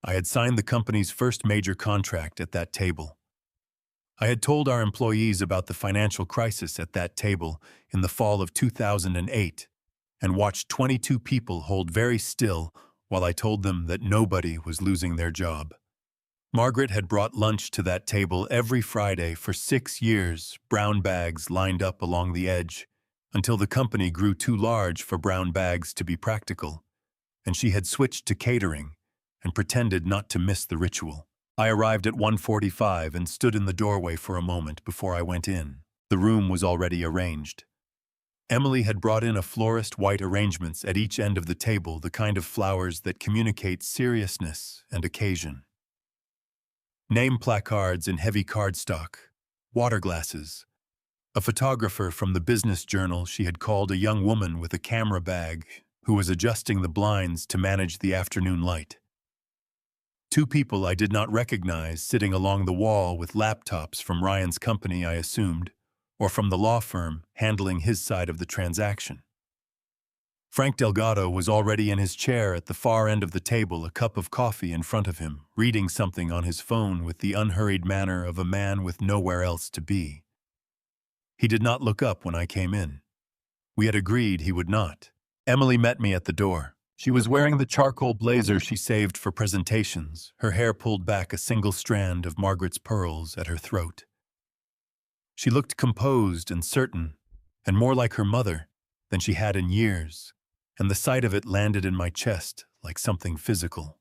I had signed the company's first major contract at that table. I had told our employees about the financial crisis at that table in the fall of 2008 and watched 22 people hold very still while I told them that nobody was losing their job. Margaret had brought lunch to that table every Friday for 6 years, brown bags lined up along the edge, until the company grew too large for brown bags to be practical, and she had switched to catering and pretended not to miss the ritual. I arrived at 1:45 and stood in the doorway for a moment before I went in. The room was already arranged. Emily had brought in a florist white arrangements at each end of the table, the kind of flowers that communicate seriousness and occasion. Name placards in heavy cardstock, water glasses. A photographer from the business journal she had called a young woman with a camera bag who was adjusting the blinds to manage the afternoon light. 2 people I did not recognize sitting along the wall with laptops from Ryan's company, I assumed, or from the law firm handling his side of the transaction. Frank Delgado was already in his chair at the far end of the table, a cup of coffee in front of him, reading something on his phone with the unhurried manner of a man with nowhere else to be. He did not look up when I came in. We had agreed he would not. Emily met me at the door. She was wearing the charcoal blazer she saved for presentations, her hair pulled back a single strand of Margaret's pearls at her throat. She looked composed and certain, and more like her mother than she had in years, and the sight of it landed in my chest like something physical.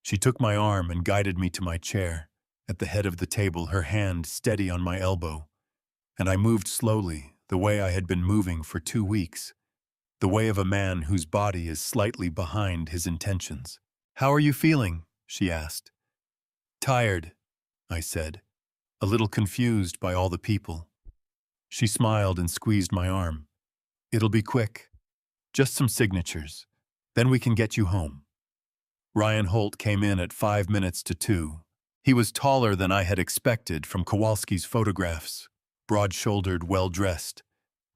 She took my arm and guided me to my chair, at the head of the table, her hand steady on my elbow, and I moved slowly, the way I had been moving for 2 weeks, the way of a man whose body is slightly behind his intentions. "How are you feeling?" she asked. "Tired," I said, a little confused by all the people. She smiled and squeezed my arm. "It'll be quick. Just some signatures. Then we can get you home." Ryan Holt came in at 5 minutes to 2. He was taller than I had expected from Kowalski's photographs, broad-shouldered, well-dressed,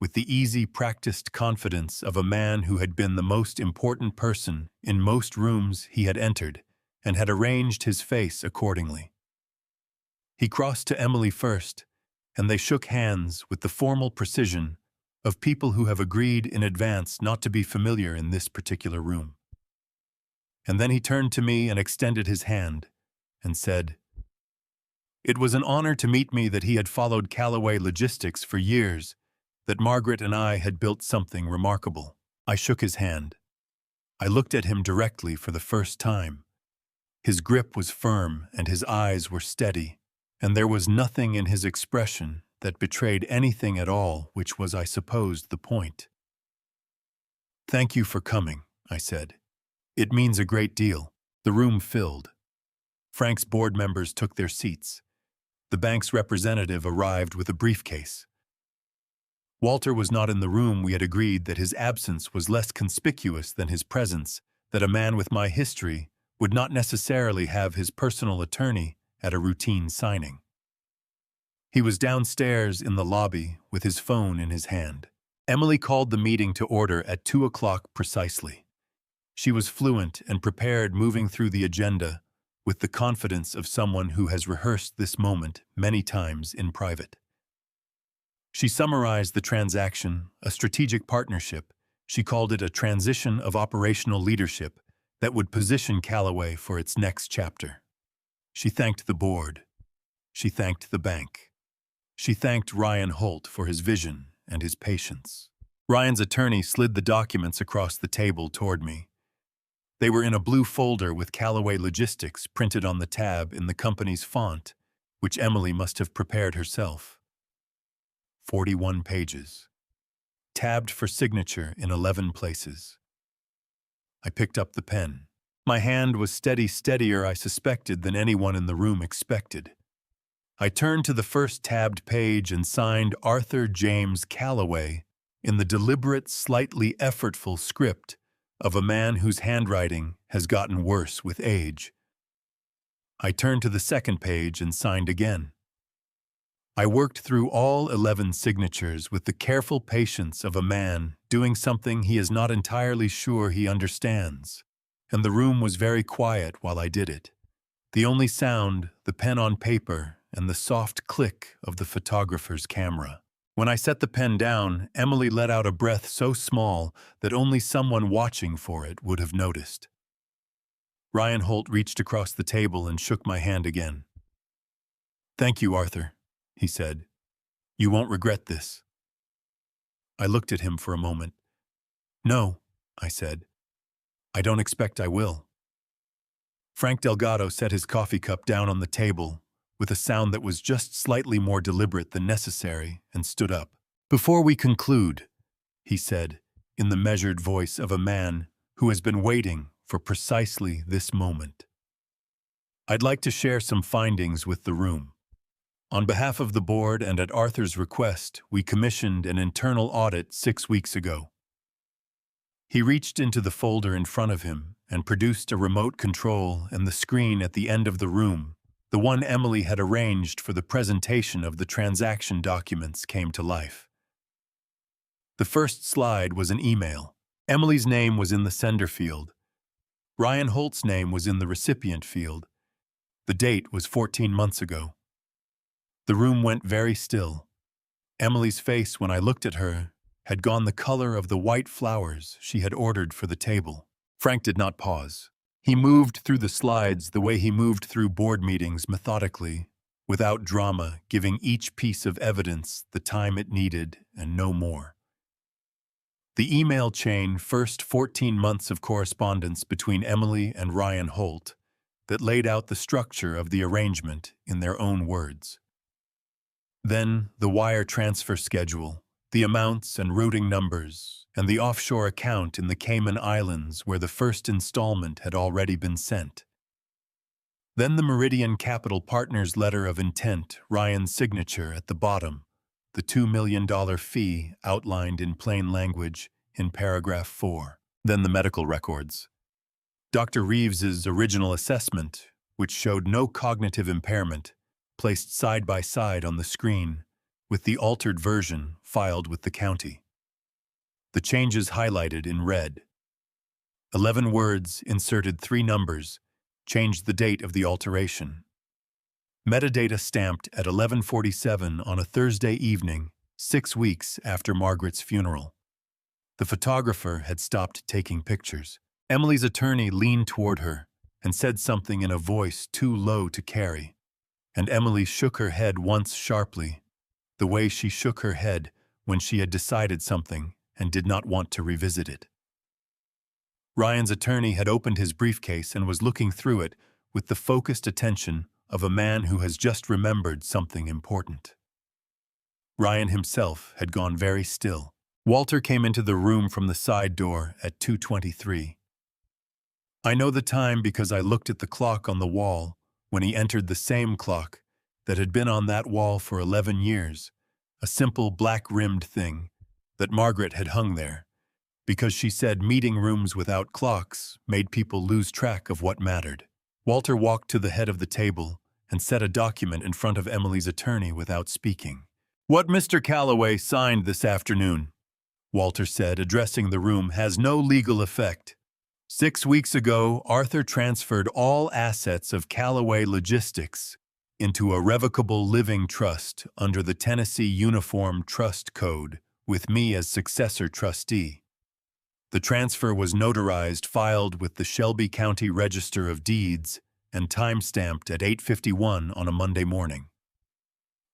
with the easy, practiced confidence of a man who had been the most important person in most rooms he had entered and had arranged his face accordingly. He crossed to Emily first, and they shook hands with the formal precision of people who have agreed in advance not to be familiar in this particular room. And then he turned to me and extended his hand and said, "It was an honor to meet me that he had followed Calloway Logistics for years, that Margaret and I had built something remarkable." I shook his hand. I looked at him directly for the first time. His grip was firm and his eyes were steady, and there was nothing in his expression that betrayed anything at all, which was, I supposed, the point. "Thank you for coming," I said. "It means a great deal." The room filled. Frank's board members took their seats. The bank's representative arrived with a briefcase. Walter was not in the room. We had agreed that his absence was less conspicuous than his presence, that a man with my history would not necessarily have his personal attorney at a routine signing. He was downstairs in the lobby with his phone in his hand. Emily called the meeting to order at 2 o'clock precisely. She was fluent and prepared, moving through the agenda with the confidence of someone who has rehearsed this moment many times in private. She summarized the transaction, a strategic partnership. She called it a transition of operational leadership that would position Calloway for its next chapter. She thanked the board. She thanked the bank. She thanked Ryan Holt for his vision and his patience. Ryan's attorney slid the documents across the table toward me. They were in a blue folder with Calloway Logistics printed on the tab in the company's font, which Emily must have prepared herself. 41 pages. Tabbed for signature in 11 places. I picked up the pen. My hand was steadier, I suspected, than anyone in the room expected. I turned to the first tabbed page and signed Arthur James Calloway in the deliberate, slightly effortful script of a man whose handwriting has gotten worse with age. I turned to the second page and signed again. I worked through all 11 signatures with the careful patience of a man doing something he is not entirely sure he understands, and the room was very quiet while I did it. The only sound, the pen on paper, and the soft click of the photographer's camera. When I set the pen down, Emily let out a breath so small that only someone watching for it would have noticed. Ryan Holt reached across the table and shook my hand again. "Thank you, Arthur," he said. "You won't regret this." I looked at him for a moment. "No," I said. "I don't expect I will." Frank Delgado set his coffee cup down on the table with a sound that was just slightly more deliberate than necessary, and stood up. "Before we conclude," he said, in the measured voice of a man who has been waiting for precisely this moment, "I'd like to share some findings with the room. On behalf of the board and at Arthur's request, we commissioned an internal audit 6 weeks ago." He reached into the folder in front of him and produced a remote control, and the screen at the end of the room, the one Emily had arranged for the presentation of the transaction documents, came to life. The first slide was an email. Emily's name was in the sender field. Ryan Holt's name was in the recipient field. The date was 14 months ago. The room went very still. Emily's face, when I looked at her, had gone the color of the white flowers she had ordered for the table. Frank did not pause. He moved through the slides the way he moved through board meetings, methodically, without drama, giving each piece of evidence the time it needed and no more. The email chain, first 14 months of correspondence between Emily and Ryan Holt, that laid out the structure of the arrangement in their own words. Then the wire transfer schedule, the amounts and routing numbers, and the offshore account in the Cayman Islands where the first installment had already been sent. Then the Meridian Capital Partners letter of intent, Ryan's signature at the bottom, the $2 million fee outlined in plain language in paragraph 4. Then the medical records. Dr. Reeves's original assessment, which showed no cognitive impairment, placed side by side on the screen, with the altered version filed with the county. The changes highlighted in red. 11 words inserted 3 numbers changed the date of the alteration. Metadata stamped at 11:47 on a Thursday evening, 6 weeks after Margaret's funeral. The photographer had stopped taking pictures. Emily's attorney leaned toward her and said something in a voice too low to carry, and Emily shook her head once sharply, the way she shook her head when she had decided something and did not want to revisit it. Ryan's attorney had opened his briefcase and was looking through it with the focused attention of a man who has just remembered something important. Ryan himself had gone very still. Walter came into the room from the side door at 2:23. I know the time because I looked at the clock on the wall when he entered, the same clock that had been on that wall for 11 years, a simple black-rimmed thing that Margaret had hung there, because she said meeting rooms without clocks made people lose track of what mattered. Walter walked to the head of the table and set a document in front of Emily's attorney without speaking. "What Mr. Calloway signed this afternoon," Walter said, addressing the room, "has no legal effect. 6 weeks ago, Arthur transferred all assets of Calloway Logistics into a revocable living trust under the Tennessee Uniform Trust Code, with me as successor trustee. The transfer was notarized, filed with the Shelby County Register of Deeds, and time-stamped at 8:51 on a Monday morning.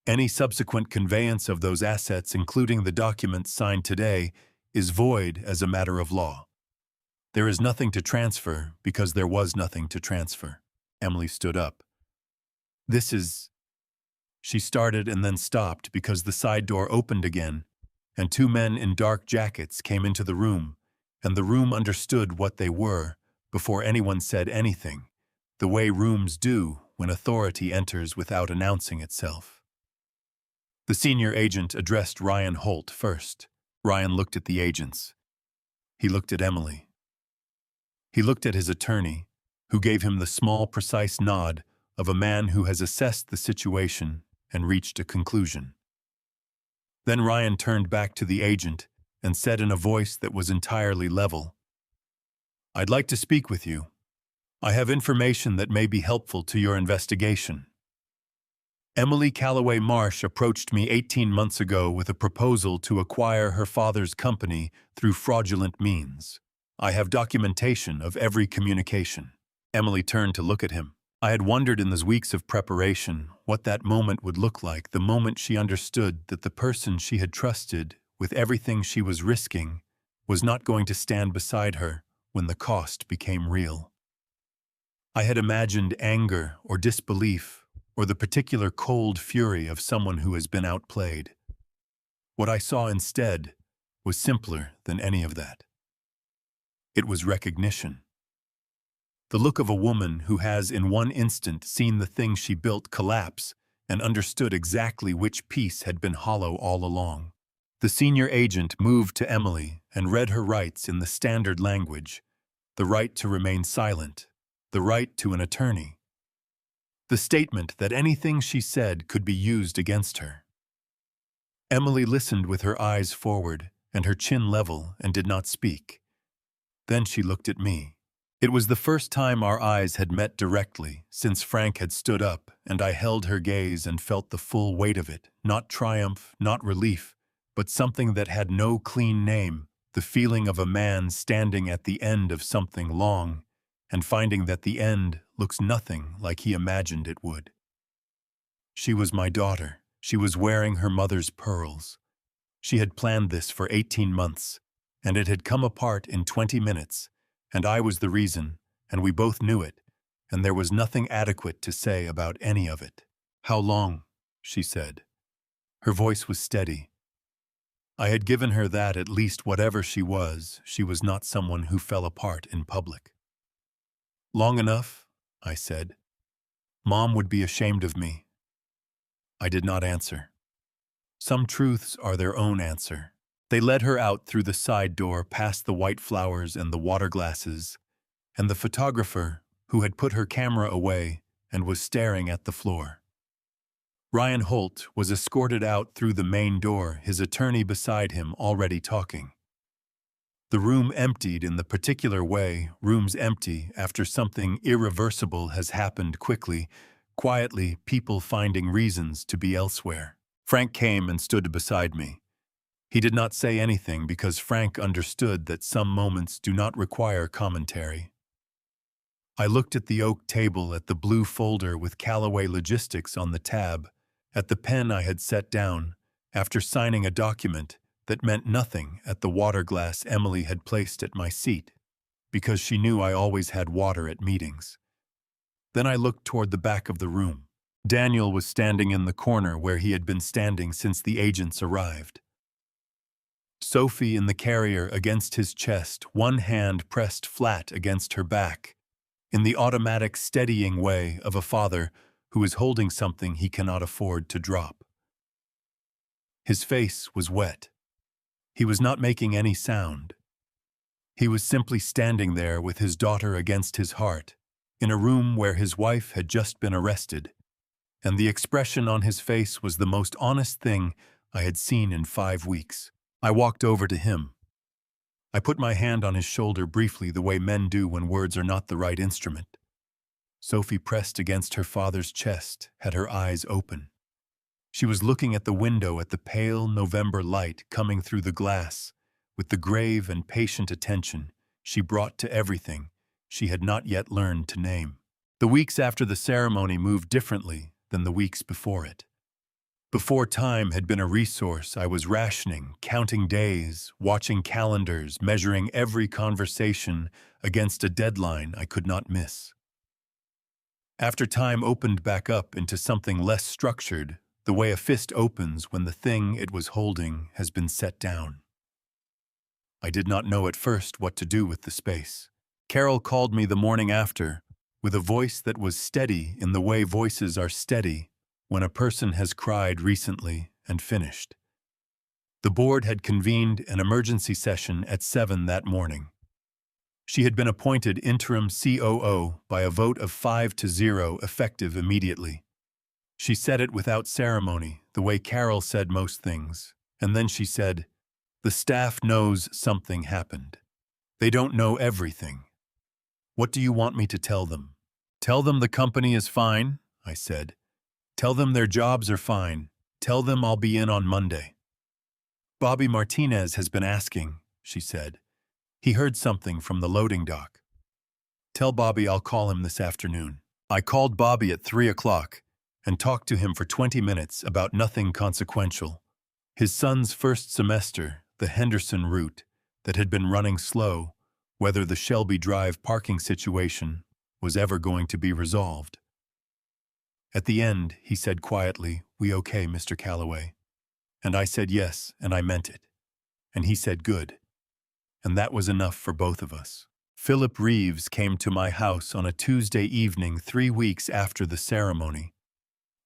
Any subsequent conveyance of those assets, including the documents signed today, is void as a matter of law. There is nothing to transfer because there was nothing to transfer." Emily stood up. "This is—" She started and then stopped because the side door opened again, and 2 men in dark jackets came into the room, and the room understood what they were before anyone said anything, the way rooms do when authority enters without announcing itself. The senior agent addressed Ryan Holt first. Ryan looked at the agents. He looked at Emily. He looked at his attorney, who gave him the small, precise nod of a man who has assessed the situation and reached a conclusion. Then Ryan turned back to the agent and said in a voice that was entirely level, "I'd like to speak with you. I have information that may be helpful to your investigation. Emily Calloway Marsh approached me 18 months ago with a proposal to acquire her father's company through fraudulent means. I have documentation of every communication." Emily turned to look at him. I had wondered in those weeks of preparation what that moment would look like, the moment she understood that the person she had trusted with everything she was risking was not going to stand beside her when the cost became real. I had imagined anger or disbelief or the particular cold fury of someone who has been outplayed. What I saw instead was simpler than any of that. It was recognition. The look of a woman who has in one instant seen the thing she built collapse and understood exactly which piece had been hollow all along. The senior agent moved to Emily and read her rights in the standard language: the right to remain silent, the right to an attorney, the statement that anything she said could be used against her. Emily listened with her eyes forward and her chin level and did not speak. Then she looked at me. It was the first time our eyes had met directly since Frank had stood up, and I held her gaze and felt the full weight of it, not triumph, not relief, but something that had no clean name, the feeling of a man standing at the end of something long and finding that the end looks nothing like he imagined it would. She was my daughter. She was wearing her mother's pearls. She had planned this for 18 months, and it had come apart in 20 minutes, and I was the reason, and we both knew it, and there was nothing adequate to say about any of it. "How long?" she said. Her voice was steady. I had given her that at least whatever she was not someone who fell apart in public. "Long enough," I said. "Mom would be ashamed of me." I did not answer. Some truths are their own answer. They led her out through the side door past the white flowers and the water glasses, and the photographer, who had put her camera away and was staring at the floor. Ryan Holt was escorted out through the main door, his attorney beside him already talking. The room emptied in the particular way rooms empty after something irreversible has happened quickly, quietly, people finding reasons to be elsewhere. Frank came and stood beside me. He did not say anything because Frank understood that some moments do not require commentary. I looked at the oak table, at the blue folder with Calloway Logistics on the tab, at the pen I had set down after signing a document that meant nothing, at the water glass Emily had placed at my seat, because she knew I always had water at meetings. Then I looked toward the back of the room. Daniel was standing in the corner where he had been standing since the agents arrived. Sophie in the carrier against his chest, one hand pressed flat against her back, in the automatic steadying way of a father who is holding something he cannot afford to drop. His face was wet. He was not making any sound. He was simply standing there with his daughter against his heart, in a room where his wife had just been arrested, and the expression on his face was the most honest thing I had seen in 5 weeks. I walked over to him. I put my hand on his shoulder briefly, the way men do when words are not the right instrument. Sophie pressed against her father's chest, had her eyes open. She was looking at the window, at the pale November light coming through the glass, with the grave and patient attention she brought to everything she had not yet learned to name. The weeks after the ceremony moved differently than the weeks before it. Before time had been a resource, I was rationing, counting days, watching calendars, measuring every conversation against a deadline I could not miss. After time opened back up into something less structured, the way a fist opens when the thing it was holding has been set down. I did not know at first what to do with the space. Carol called me the morning after, with a voice that was steady in the way voices are steady when a person has cried recently and finished. The board had convened an emergency session at 7 that morning. She had been appointed interim COO by a vote of 5-0 effective immediately. She said it without ceremony, the way Carol said most things, and then she said, "The staff knows something happened. They don't know everything. What do you want me to tell them?" "Tell them the company is fine," I said. "Tell them their jobs are fine. Tell them I'll be in on Monday." "Bobby Martinez has been asking," she said. "He heard something from the loading dock. Tell Bobby I'll call him this afternoon." I called Bobby at 3 o'clock and talked to him for 20 minutes about nothing consequential. His son's first semester, the Henderson route, that had been running slow, whether the Shelby Drive parking situation was ever going to be resolved. At the end, he said quietly, "We okay, Mr. Calloway?" And I said yes, and I meant it. And he said good. And that was enough for both of us. Philip Reeves came to my house on a Tuesday evening 3 weeks after the ceremony.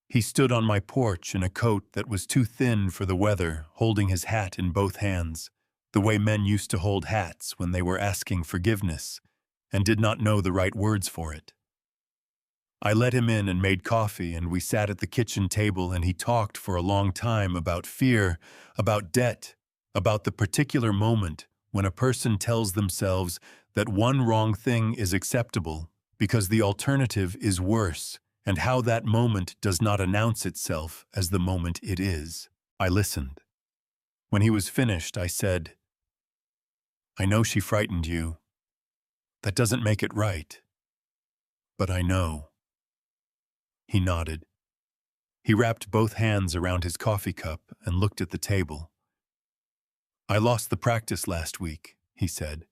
He stood on my porch in a coat that was too thin for the weather, holding his hat in both hands, the way men used to hold hats when they were asking forgiveness and did not know the right words for it. I let him in and made coffee, and we sat at the kitchen table, and he talked for a long time about fear, about debt, about the particular moment when a person tells themselves that one wrong thing is acceptable because the alternative is worse, and how that moment does not announce itself as the moment it is. I listened. When he was finished, I said, "I know she frightened you. That doesn't make it right. But I know." He nodded. He wrapped both hands around his coffee cup and looked at the table. "I lost the practice last week," he said.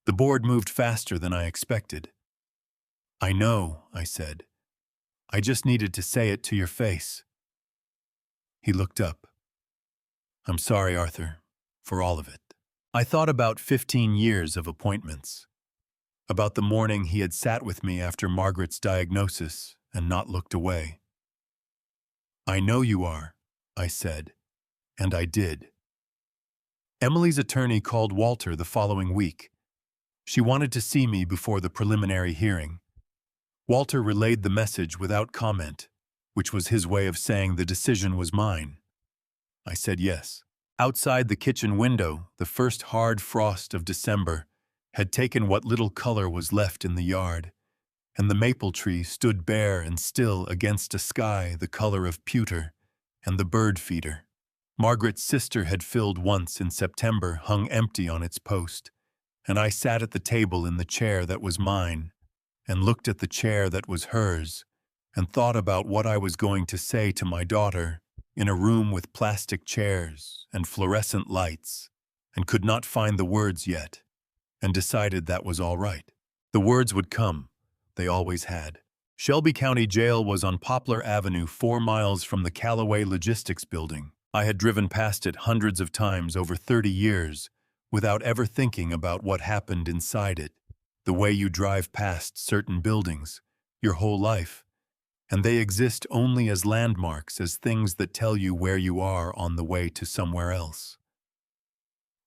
"The board moved faster than I expected." "I know," I said. "I just needed to say it to your face." He looked up. "I'm sorry, Arthur, for all of it." I thought about 15 years of appointments, about the morning he had sat with me after Margaret's diagnosis and not looked away. "I know you are," I said, and I did. Emily's attorney called Walter the following week. She wanted to see me before the preliminary hearing. Walter relayed the message without comment. which was his way of saying the decision was mine. I said yes. Outside the kitchen window, the first hard frost of December had taken what little color was left in the yard, and the maple tree stood bare and still against a sky the color of pewter and the bird feeder. Margaret's sister had filled once in September hung empty on its post, and I sat at the table in the chair that was mine, and looked at the chair that was hers, and thought about what I was going to say to my daughter in a room with plastic chairs and fluorescent lights, and could not find the words yet, and decided that was all right. The words would come. They always had. Shelby County Jail was on Poplar Avenue 4 miles from the Calloway Logistics building. I had driven past it hundreds of times over 30 years without ever thinking about what happened inside it, the way you drive past certain buildings your whole life, and they exist only as landmarks, as things that tell you where you are on the way to somewhere else.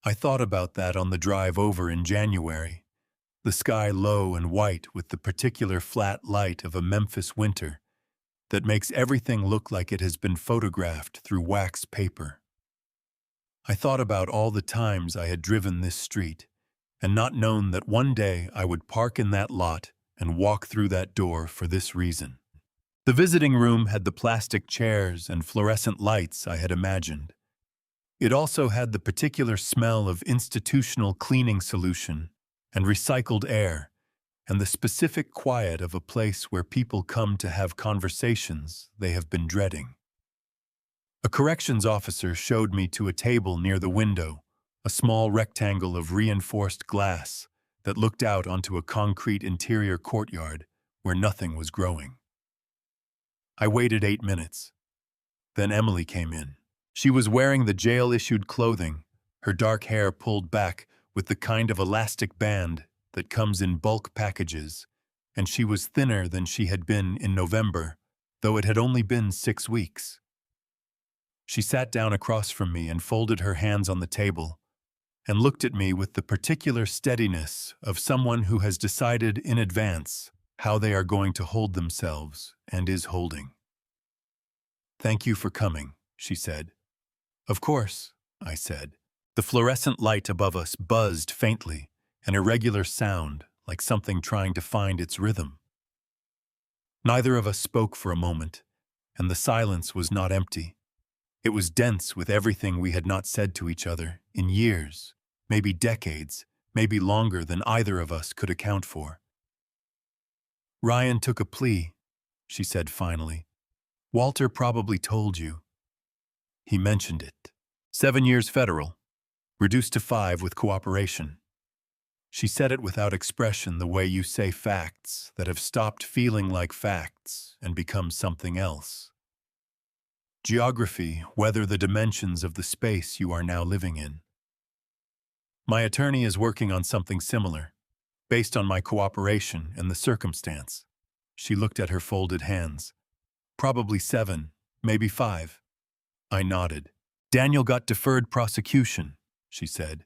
I thought about that on the drive over in January, the sky low and white with the particular flat light of a Memphis winter that makes everything look like it has been photographed through wax paper. I thought about all the times I had driven this street and not known that one day I would park in that lot and walk through that door for this reason. The visiting room had the plastic chairs and fluorescent lights I had imagined. It also had the particular smell of institutional cleaning solution and recycled air, and the specific quiet of a place where people come to have conversations they have been dreading. A corrections officer showed me to a table near the window, a small rectangle of reinforced glass that looked out onto a concrete interior courtyard where nothing was growing. I waited 8 minutes. Then Emily came in. She was wearing the jail-issued clothing, her dark hair pulled back with the kind of elastic band that comes in bulk packages, and she was thinner than she had been in November, though it had only been 6 weeks. She sat down across from me and folded her hands on the table, and looked at me with the particular steadiness of someone who has decided in advance how they are going to hold themselves and is holding. "Thank you for coming," she said. "Of course," I said. The fluorescent light above us buzzed faintly, an irregular sound like something trying to find its rhythm. Neither of us spoke for a moment, and the silence was not empty. It was dense with everything we had not said to each other in years, maybe decades, maybe longer than either of us could account for. "Ryan took a plea," she said finally. "Walter probably told you." "He mentioned it. 7 years federal, reduced to 5 with cooperation." She said it without expression, the way you say facts that have stopped feeling like facts and become something else. Geography, whether the dimensions of the space you are now living in. My attorney is working on something similar, based on my cooperation and the circumstance. She looked at her folded hands. "Probably 7, maybe 5. I nodded. "Daniel got deferred prosecution," she said.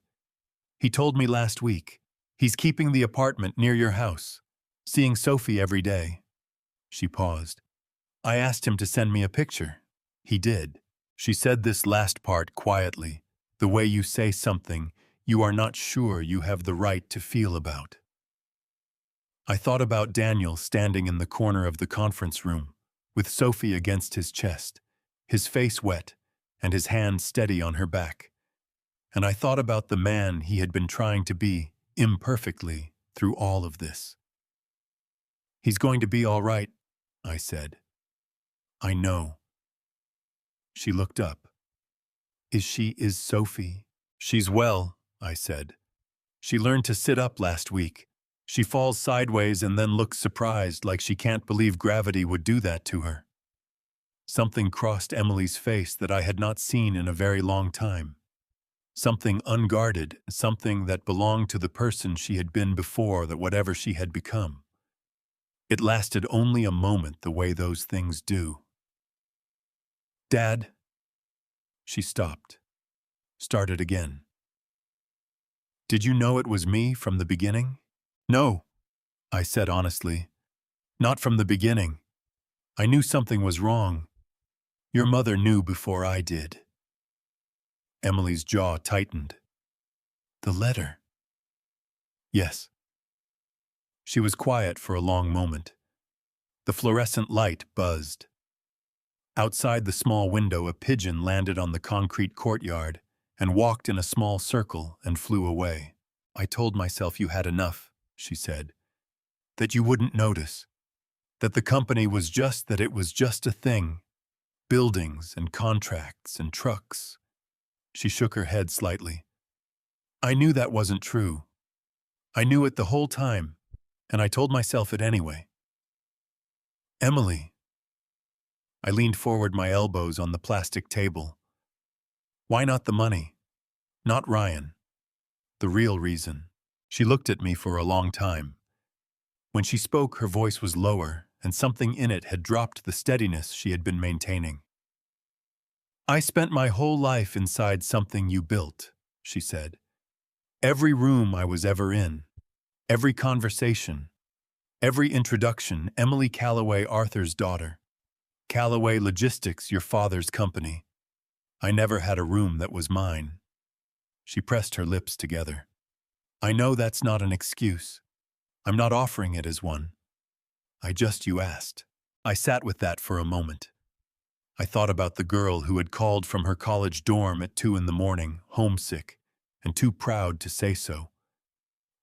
"He told me last week. He's keeping the apartment near your house, seeing Sophie every day." She paused. "I asked him to send me a picture. He did." She said this last part quietly, the way you say something you are not sure you have the right to feel about. I thought about Daniel standing in the corner of the conference room, with Sophie against his chest, his face wet, and his hand steady on her back. And I thought about the man he had been trying to be, imperfectly, through all of this. "He's going to be all right," I said. "I know." She looked up. Is Sophie?" "She's well," I said. "She learned to sit up last week. She falls sideways and then looks surprised, like she can't believe gravity would do that to her." Something crossed Emily's face that I had not seen in a very long time. Something unguarded, something that belonged to the person she had been before that whatever she had become. It lasted only a moment the way those things do. "Dad?" She stopped. Started again. "Did you know it was me from the beginning?" "No," I said honestly. "Not from the beginning. I knew something was wrong. Your mother knew before I did. Emily's jaw tightened. The letter. Yes. She was quiet for a long moment. The fluorescent light buzzed. Outside the small window, a pigeon landed on the concrete courtyard and walked in a small circle and flew away. I told myself you had enough, she said. That you wouldn't notice. That the company was just that it was just a thing. Buildings and contracts and trucks. She shook her head slightly. I knew that wasn't true. I knew it the whole time, and I told myself it anyway. Emily. I leaned forward, my elbows on the plastic table. Why not the money? Not Ryan. The real reason. She looked at me for a long time. When she spoke, her voice was lower, and something in it had dropped the steadiness she had been maintaining. I spent my whole life inside something you built, she said. Every room I was ever in, every conversation, every introduction, Emily Calloway, Arthur's daughter. Calloway Logistics, your father's company. I never had a room that was mine. She pressed her lips together. I know that's not an excuse. I'm not offering it as one. You asked. I sat with that for a moment. I thought about the girl who had called from her college dorm at 2 a.m, homesick, and too proud to say so.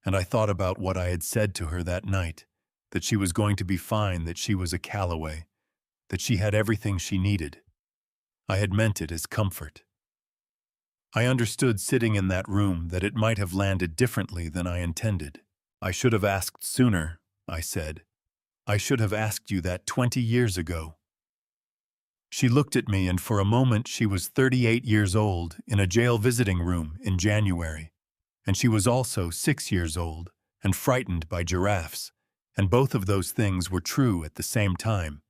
And I thought about what I had said to her that night, that she was going to be fine, that she was a Calloway, that she had everything she needed. I had meant it as comfort. I understood sitting in that room that it might have landed differently than I intended. I should have asked sooner, I said. I should have asked you that 20 years ago. She looked at me, and for a moment she was 38 years old in a jail visiting room in January, and she was also 6 years old and frightened by giraffes, and both of those things were true at the same time,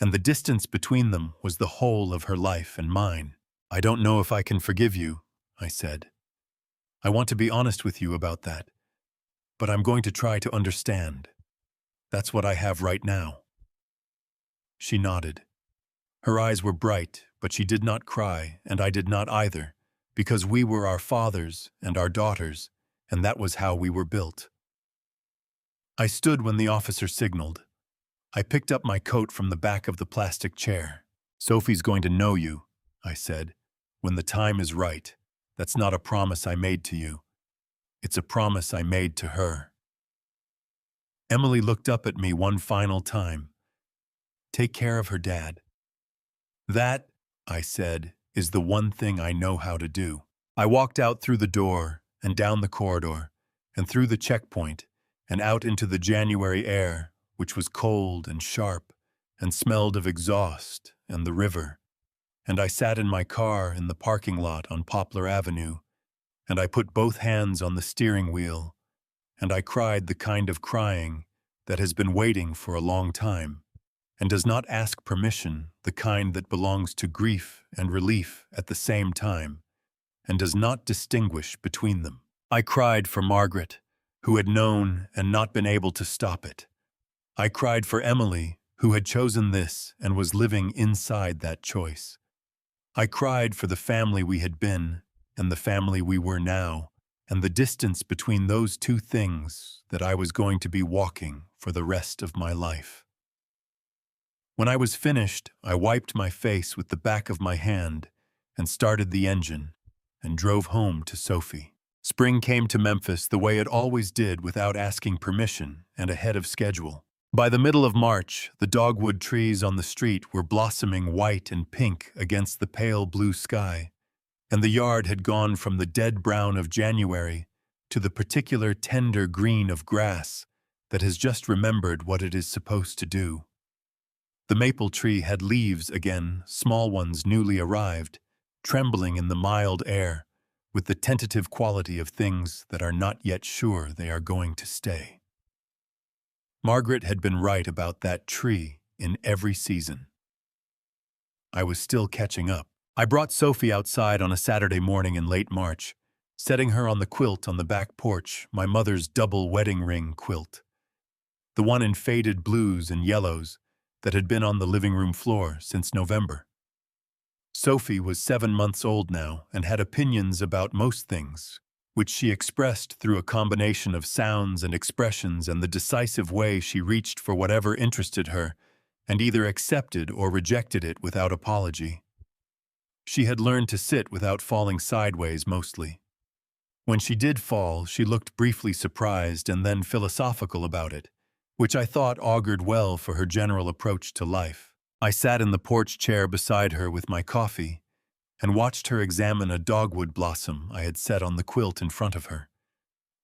and the distance between them was the whole of her life and mine. I don't know if I can forgive you, I said. I want to be honest with you about that, but I'm going to try to understand. That's what I have right now. She nodded. Her eyes were bright, but she did not cry, and I did not either, because we were our fathers and our daughters, and that was how we were built. I stood when the officer signaled. I picked up my coat from the back of the plastic chair. Sophie's going to know you, I said, when the time is right. That's not a promise I made to you. It's a promise I made to her. Emily looked up at me one final time. Take care of her, Dad. That, I said, is the one thing I know how to do. I walked out through the door and down the corridor and through the checkpoint and out into the January air, which was cold and sharp and smelled of exhaust and the river. And I sat in my car in the parking lot on Poplar Avenue, and I put both hands on the steering wheel, and I cried the kind of crying that has been waiting for a long time, and does not ask permission, the kind that belongs to grief and relief at the same time, and does not distinguish between them. I cried for Margaret, who had known and not been able to stop it. I cried for Emily, who had chosen this and was living inside that choice. I cried for the family we had been and the family we were now, and the distance between those two things that I was going to be walking for the rest of my life. When I was finished, I wiped my face with the back of my hand and started the engine and drove home to Sophie. Spring came to Memphis the way it always did, without asking permission and ahead of schedule. By the middle of March, the dogwood trees on the street were blossoming white and pink against the pale blue sky, and the yard had gone from the dead brown of January to the particular tender green of grass that has just remembered what it is supposed to do. The maple tree had leaves again, small ones newly arrived, trembling in the mild air, with the tentative quality of things that are not yet sure they are going to stay. Margaret had been right about that tree in every season. I was still catching up. I brought Sophie outside on a Saturday morning in late March, setting her on the quilt on the back porch, my mother's double wedding ring quilt. The one in faded blues and yellows, that had been on the living room floor since November. Sophie was 7 months old now and had opinions about most things, which she expressed through a combination of sounds and expressions and the decisive way she reached for whatever interested her and either accepted or rejected it without apology. She had learned to sit without falling sideways mostly. When she did fall, she looked briefly surprised and then philosophical about it, which I thought augured well for her general approach to life. I sat in the porch chair beside her with my coffee and watched her examine a dogwood blossom I had set on the quilt in front of her.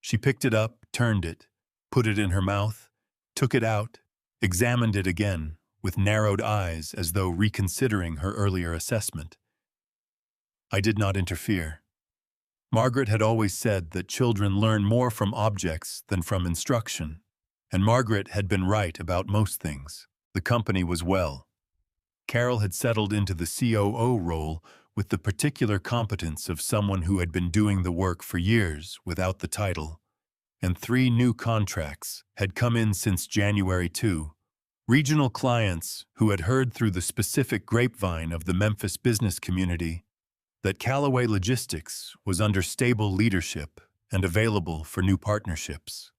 She picked it up, turned it, put it in her mouth, took it out, examined it again, with narrowed eyes as though reconsidering her earlier assessment. I did not interfere. Margaret had always said that children learn more from objects than from instruction, and Margaret had been right about most things. The company was well. Carol had settled into the COO role with the particular competence of someone who had been doing the work for years without the title, and 3 new contracts had come in since January 2, regional clients who had heard through the specific grapevine of the Memphis business community that Calloway Logistics was under stable leadership and available for new partnerships.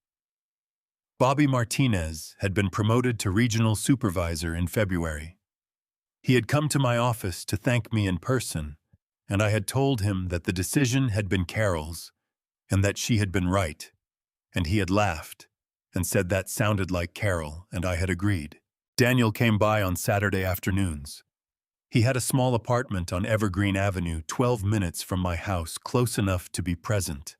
Bobby Martinez had been promoted to regional supervisor in February. He had come to my office to thank me in person, and I had told him that the decision had been Carol's and that she had been right, and he had laughed and said that sounded like Carol, and I had agreed. Daniel came by on Saturday afternoons. He had a small apartment on Evergreen Avenue, 12 minutes from my house, close enough to be present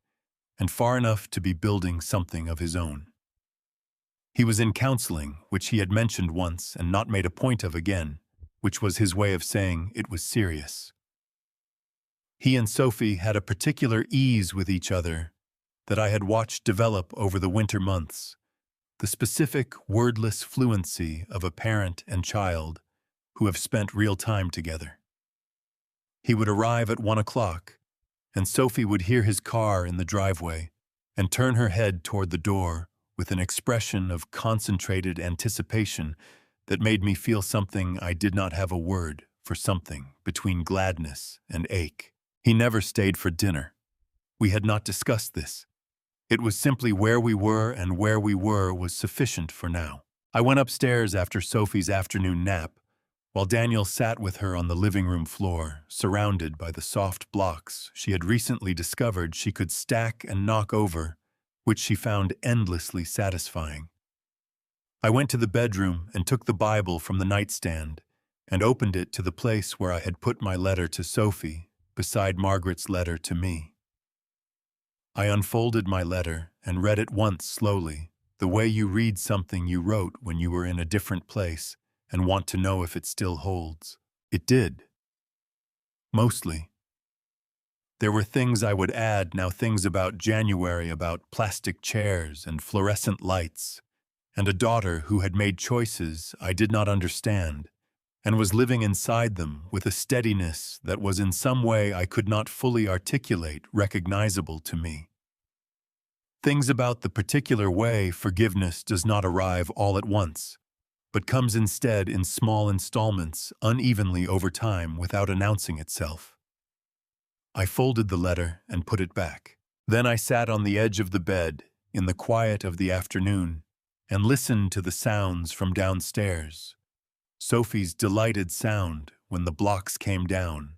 and far enough to be building something of his own. He was in counseling, which he had mentioned once and not made a point of again, which was his way of saying it was serious. He and Sophie had a particular ease with each other that I had watched develop over the winter months, the specific wordless fluency of a parent and child who have spent real time together. He would arrive at 1 o'clock, and Sophie would hear his car in the driveway and turn her head toward the door with an expression of concentrated anticipation that made me feel something I did not have a word for, something between gladness and ache. He never stayed for dinner. We had not discussed this. It was simply where we were, and where we were was sufficient for now. I went upstairs after Sophie's afternoon nap, while Daniel sat with her on the living room floor, surrounded by the soft blocks she had recently discovered she could stack and knock over, which she found endlessly satisfying. I went to the bedroom and took the Bible from the nightstand and opened it to the place where I had put my letter to Sophie beside Margaret's letter to me. I unfolded my letter and read it once slowly, the way you read something you wrote when you were in a different place and want to know if it still holds. It did. Mostly. There were things I would add now, things about January, about plastic chairs and fluorescent lights, and a daughter who had made choices I did not understand and was living inside them with a steadiness that was in some way I could not fully articulate, recognizable to me. Things about the particular way forgiveness does not arrive all at once, but comes instead in small installments, unevenly over time, without announcing itself. I folded the letter and put it back. Then I sat on the edge of the bed, in the quiet of the afternoon, and listened to the sounds from downstairs. Sophie's delighted sound when the blocks came down,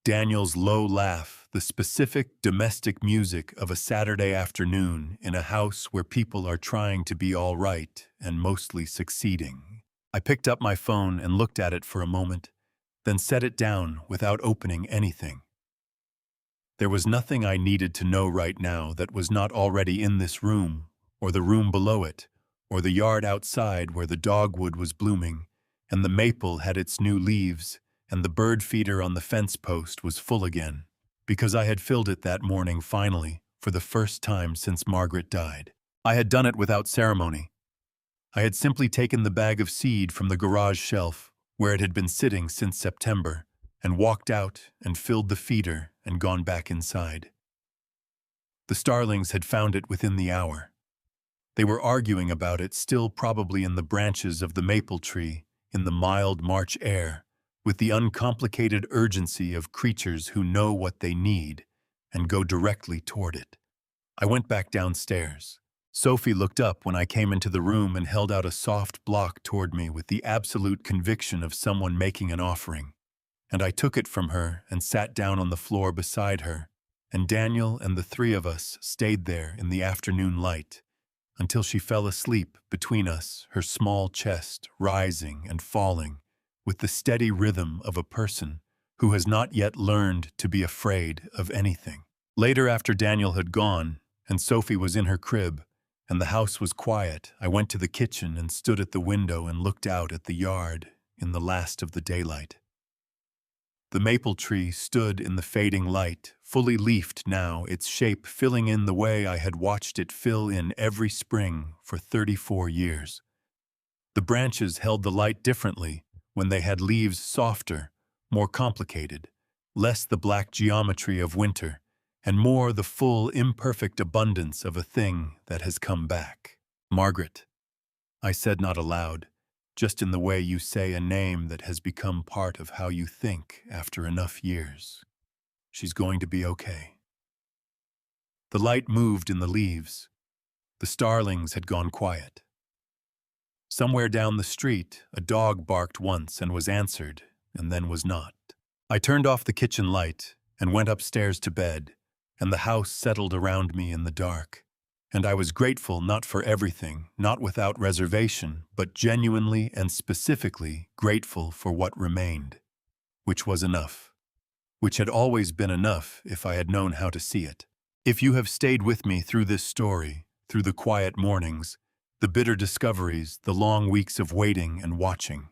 Daniel's low laugh, the specific domestic music of a Saturday afternoon in a house where people are trying to be all right and mostly succeeding. I picked up my phone and looked at it for a moment, then set it down without opening anything. There was nothing I needed to know right now that was not already in this room, or the room below it, or the yard outside where the dogwood was blooming, and the maple had its new leaves, and the bird feeder on the fence post was full again, because I had filled it that morning finally, for the first time since Margaret died. I had done it without ceremony. I had simply taken the bag of seed from the garage shelf, where it had been sitting since September, and walked out and filled the feeder and gone back inside. The starlings had found it within the hour. They were arguing about it, still probably in the branches of the maple tree, in the mild March air, with the uncomplicated urgency of creatures who know what they need and go directly toward it. I went back downstairs. Sophie looked up when I came into the room and held out a soft block toward me with the absolute conviction of someone making an offering. And I took it from her and sat down on the floor beside her, and Daniel and the three of us stayed there in the afternoon light until she fell asleep between us, her small chest rising and falling with the steady rhythm of a person who has not yet learned to be afraid of anything. Later, after Daniel had gone and Sophie was in her crib and the house was quiet, I went to the kitchen and stood at the window and looked out at the yard in the last of the daylight. The maple tree stood in the fading light, fully leafed now, its shape filling in the way I had watched it fill in every spring for 34 years. The branches held the light differently when they had leaves softer, more complicated, less the black geometry of winter, and more the full, imperfect abundance of a thing that has come back. Margaret, I said not aloud, just in the way you say a name that has become part of how you think after enough years. She's going to be okay. The light moved in the leaves. The starlings had gone quiet. Somewhere down the street, a dog barked once and was answered, and then was not. I turned off the kitchen light and went upstairs to bed, and the house settled around me in the dark. And I was grateful not for everything, not without reservation, but genuinely and specifically grateful for what remained, which was enough, which had always been enough if I had known how to see it. If you have stayed with me through this story, through the quiet mornings, the bitter discoveries, the long weeks of waiting and watching,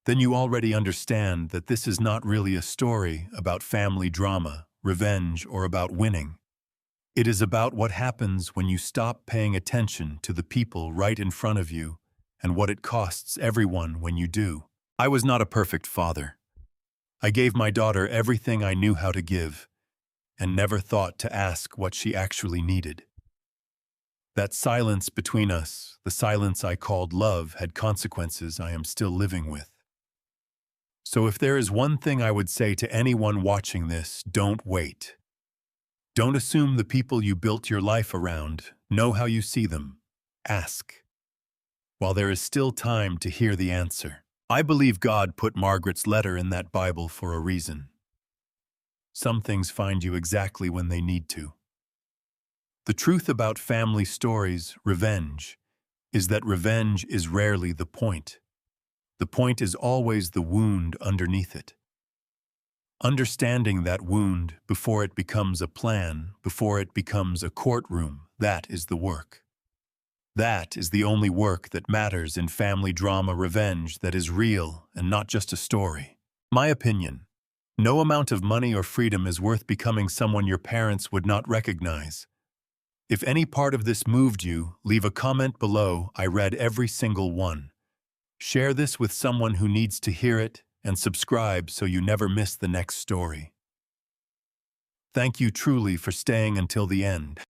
then you already understand that this is not really a story about family drama, revenge, or about winning. It is about what happens when you stop paying attention to the people right in front of you and what it costs everyone when you do. I was not a perfect father. I gave my daughter everything I knew how to give and never thought to ask what she actually needed. That silence between us, the silence I called love, had consequences I am still living with. So if there is one thing I would say to anyone watching this, don't wait. Don't assume the people you built your life around know how you see them. Ask. While there is still time to hear the answer. I believe God put Margaret's letter in that Bible for a reason. Some things find you exactly when they need to. The truth about family stories, revenge, is that revenge is rarely the point. The point is always the wound underneath it. Understanding that wound before it becomes a plan, before it becomes a courtroom, that is the work. That is the only work that matters in family drama revenge that is real and not just a story. My opinion, no amount of money or freedom is worth becoming someone your parents would not recognize. If any part of this moved you, leave a comment below. I read every single one. Share this with someone who needs to hear it, and subscribe so you never miss the next story. Thank you truly for staying until the end.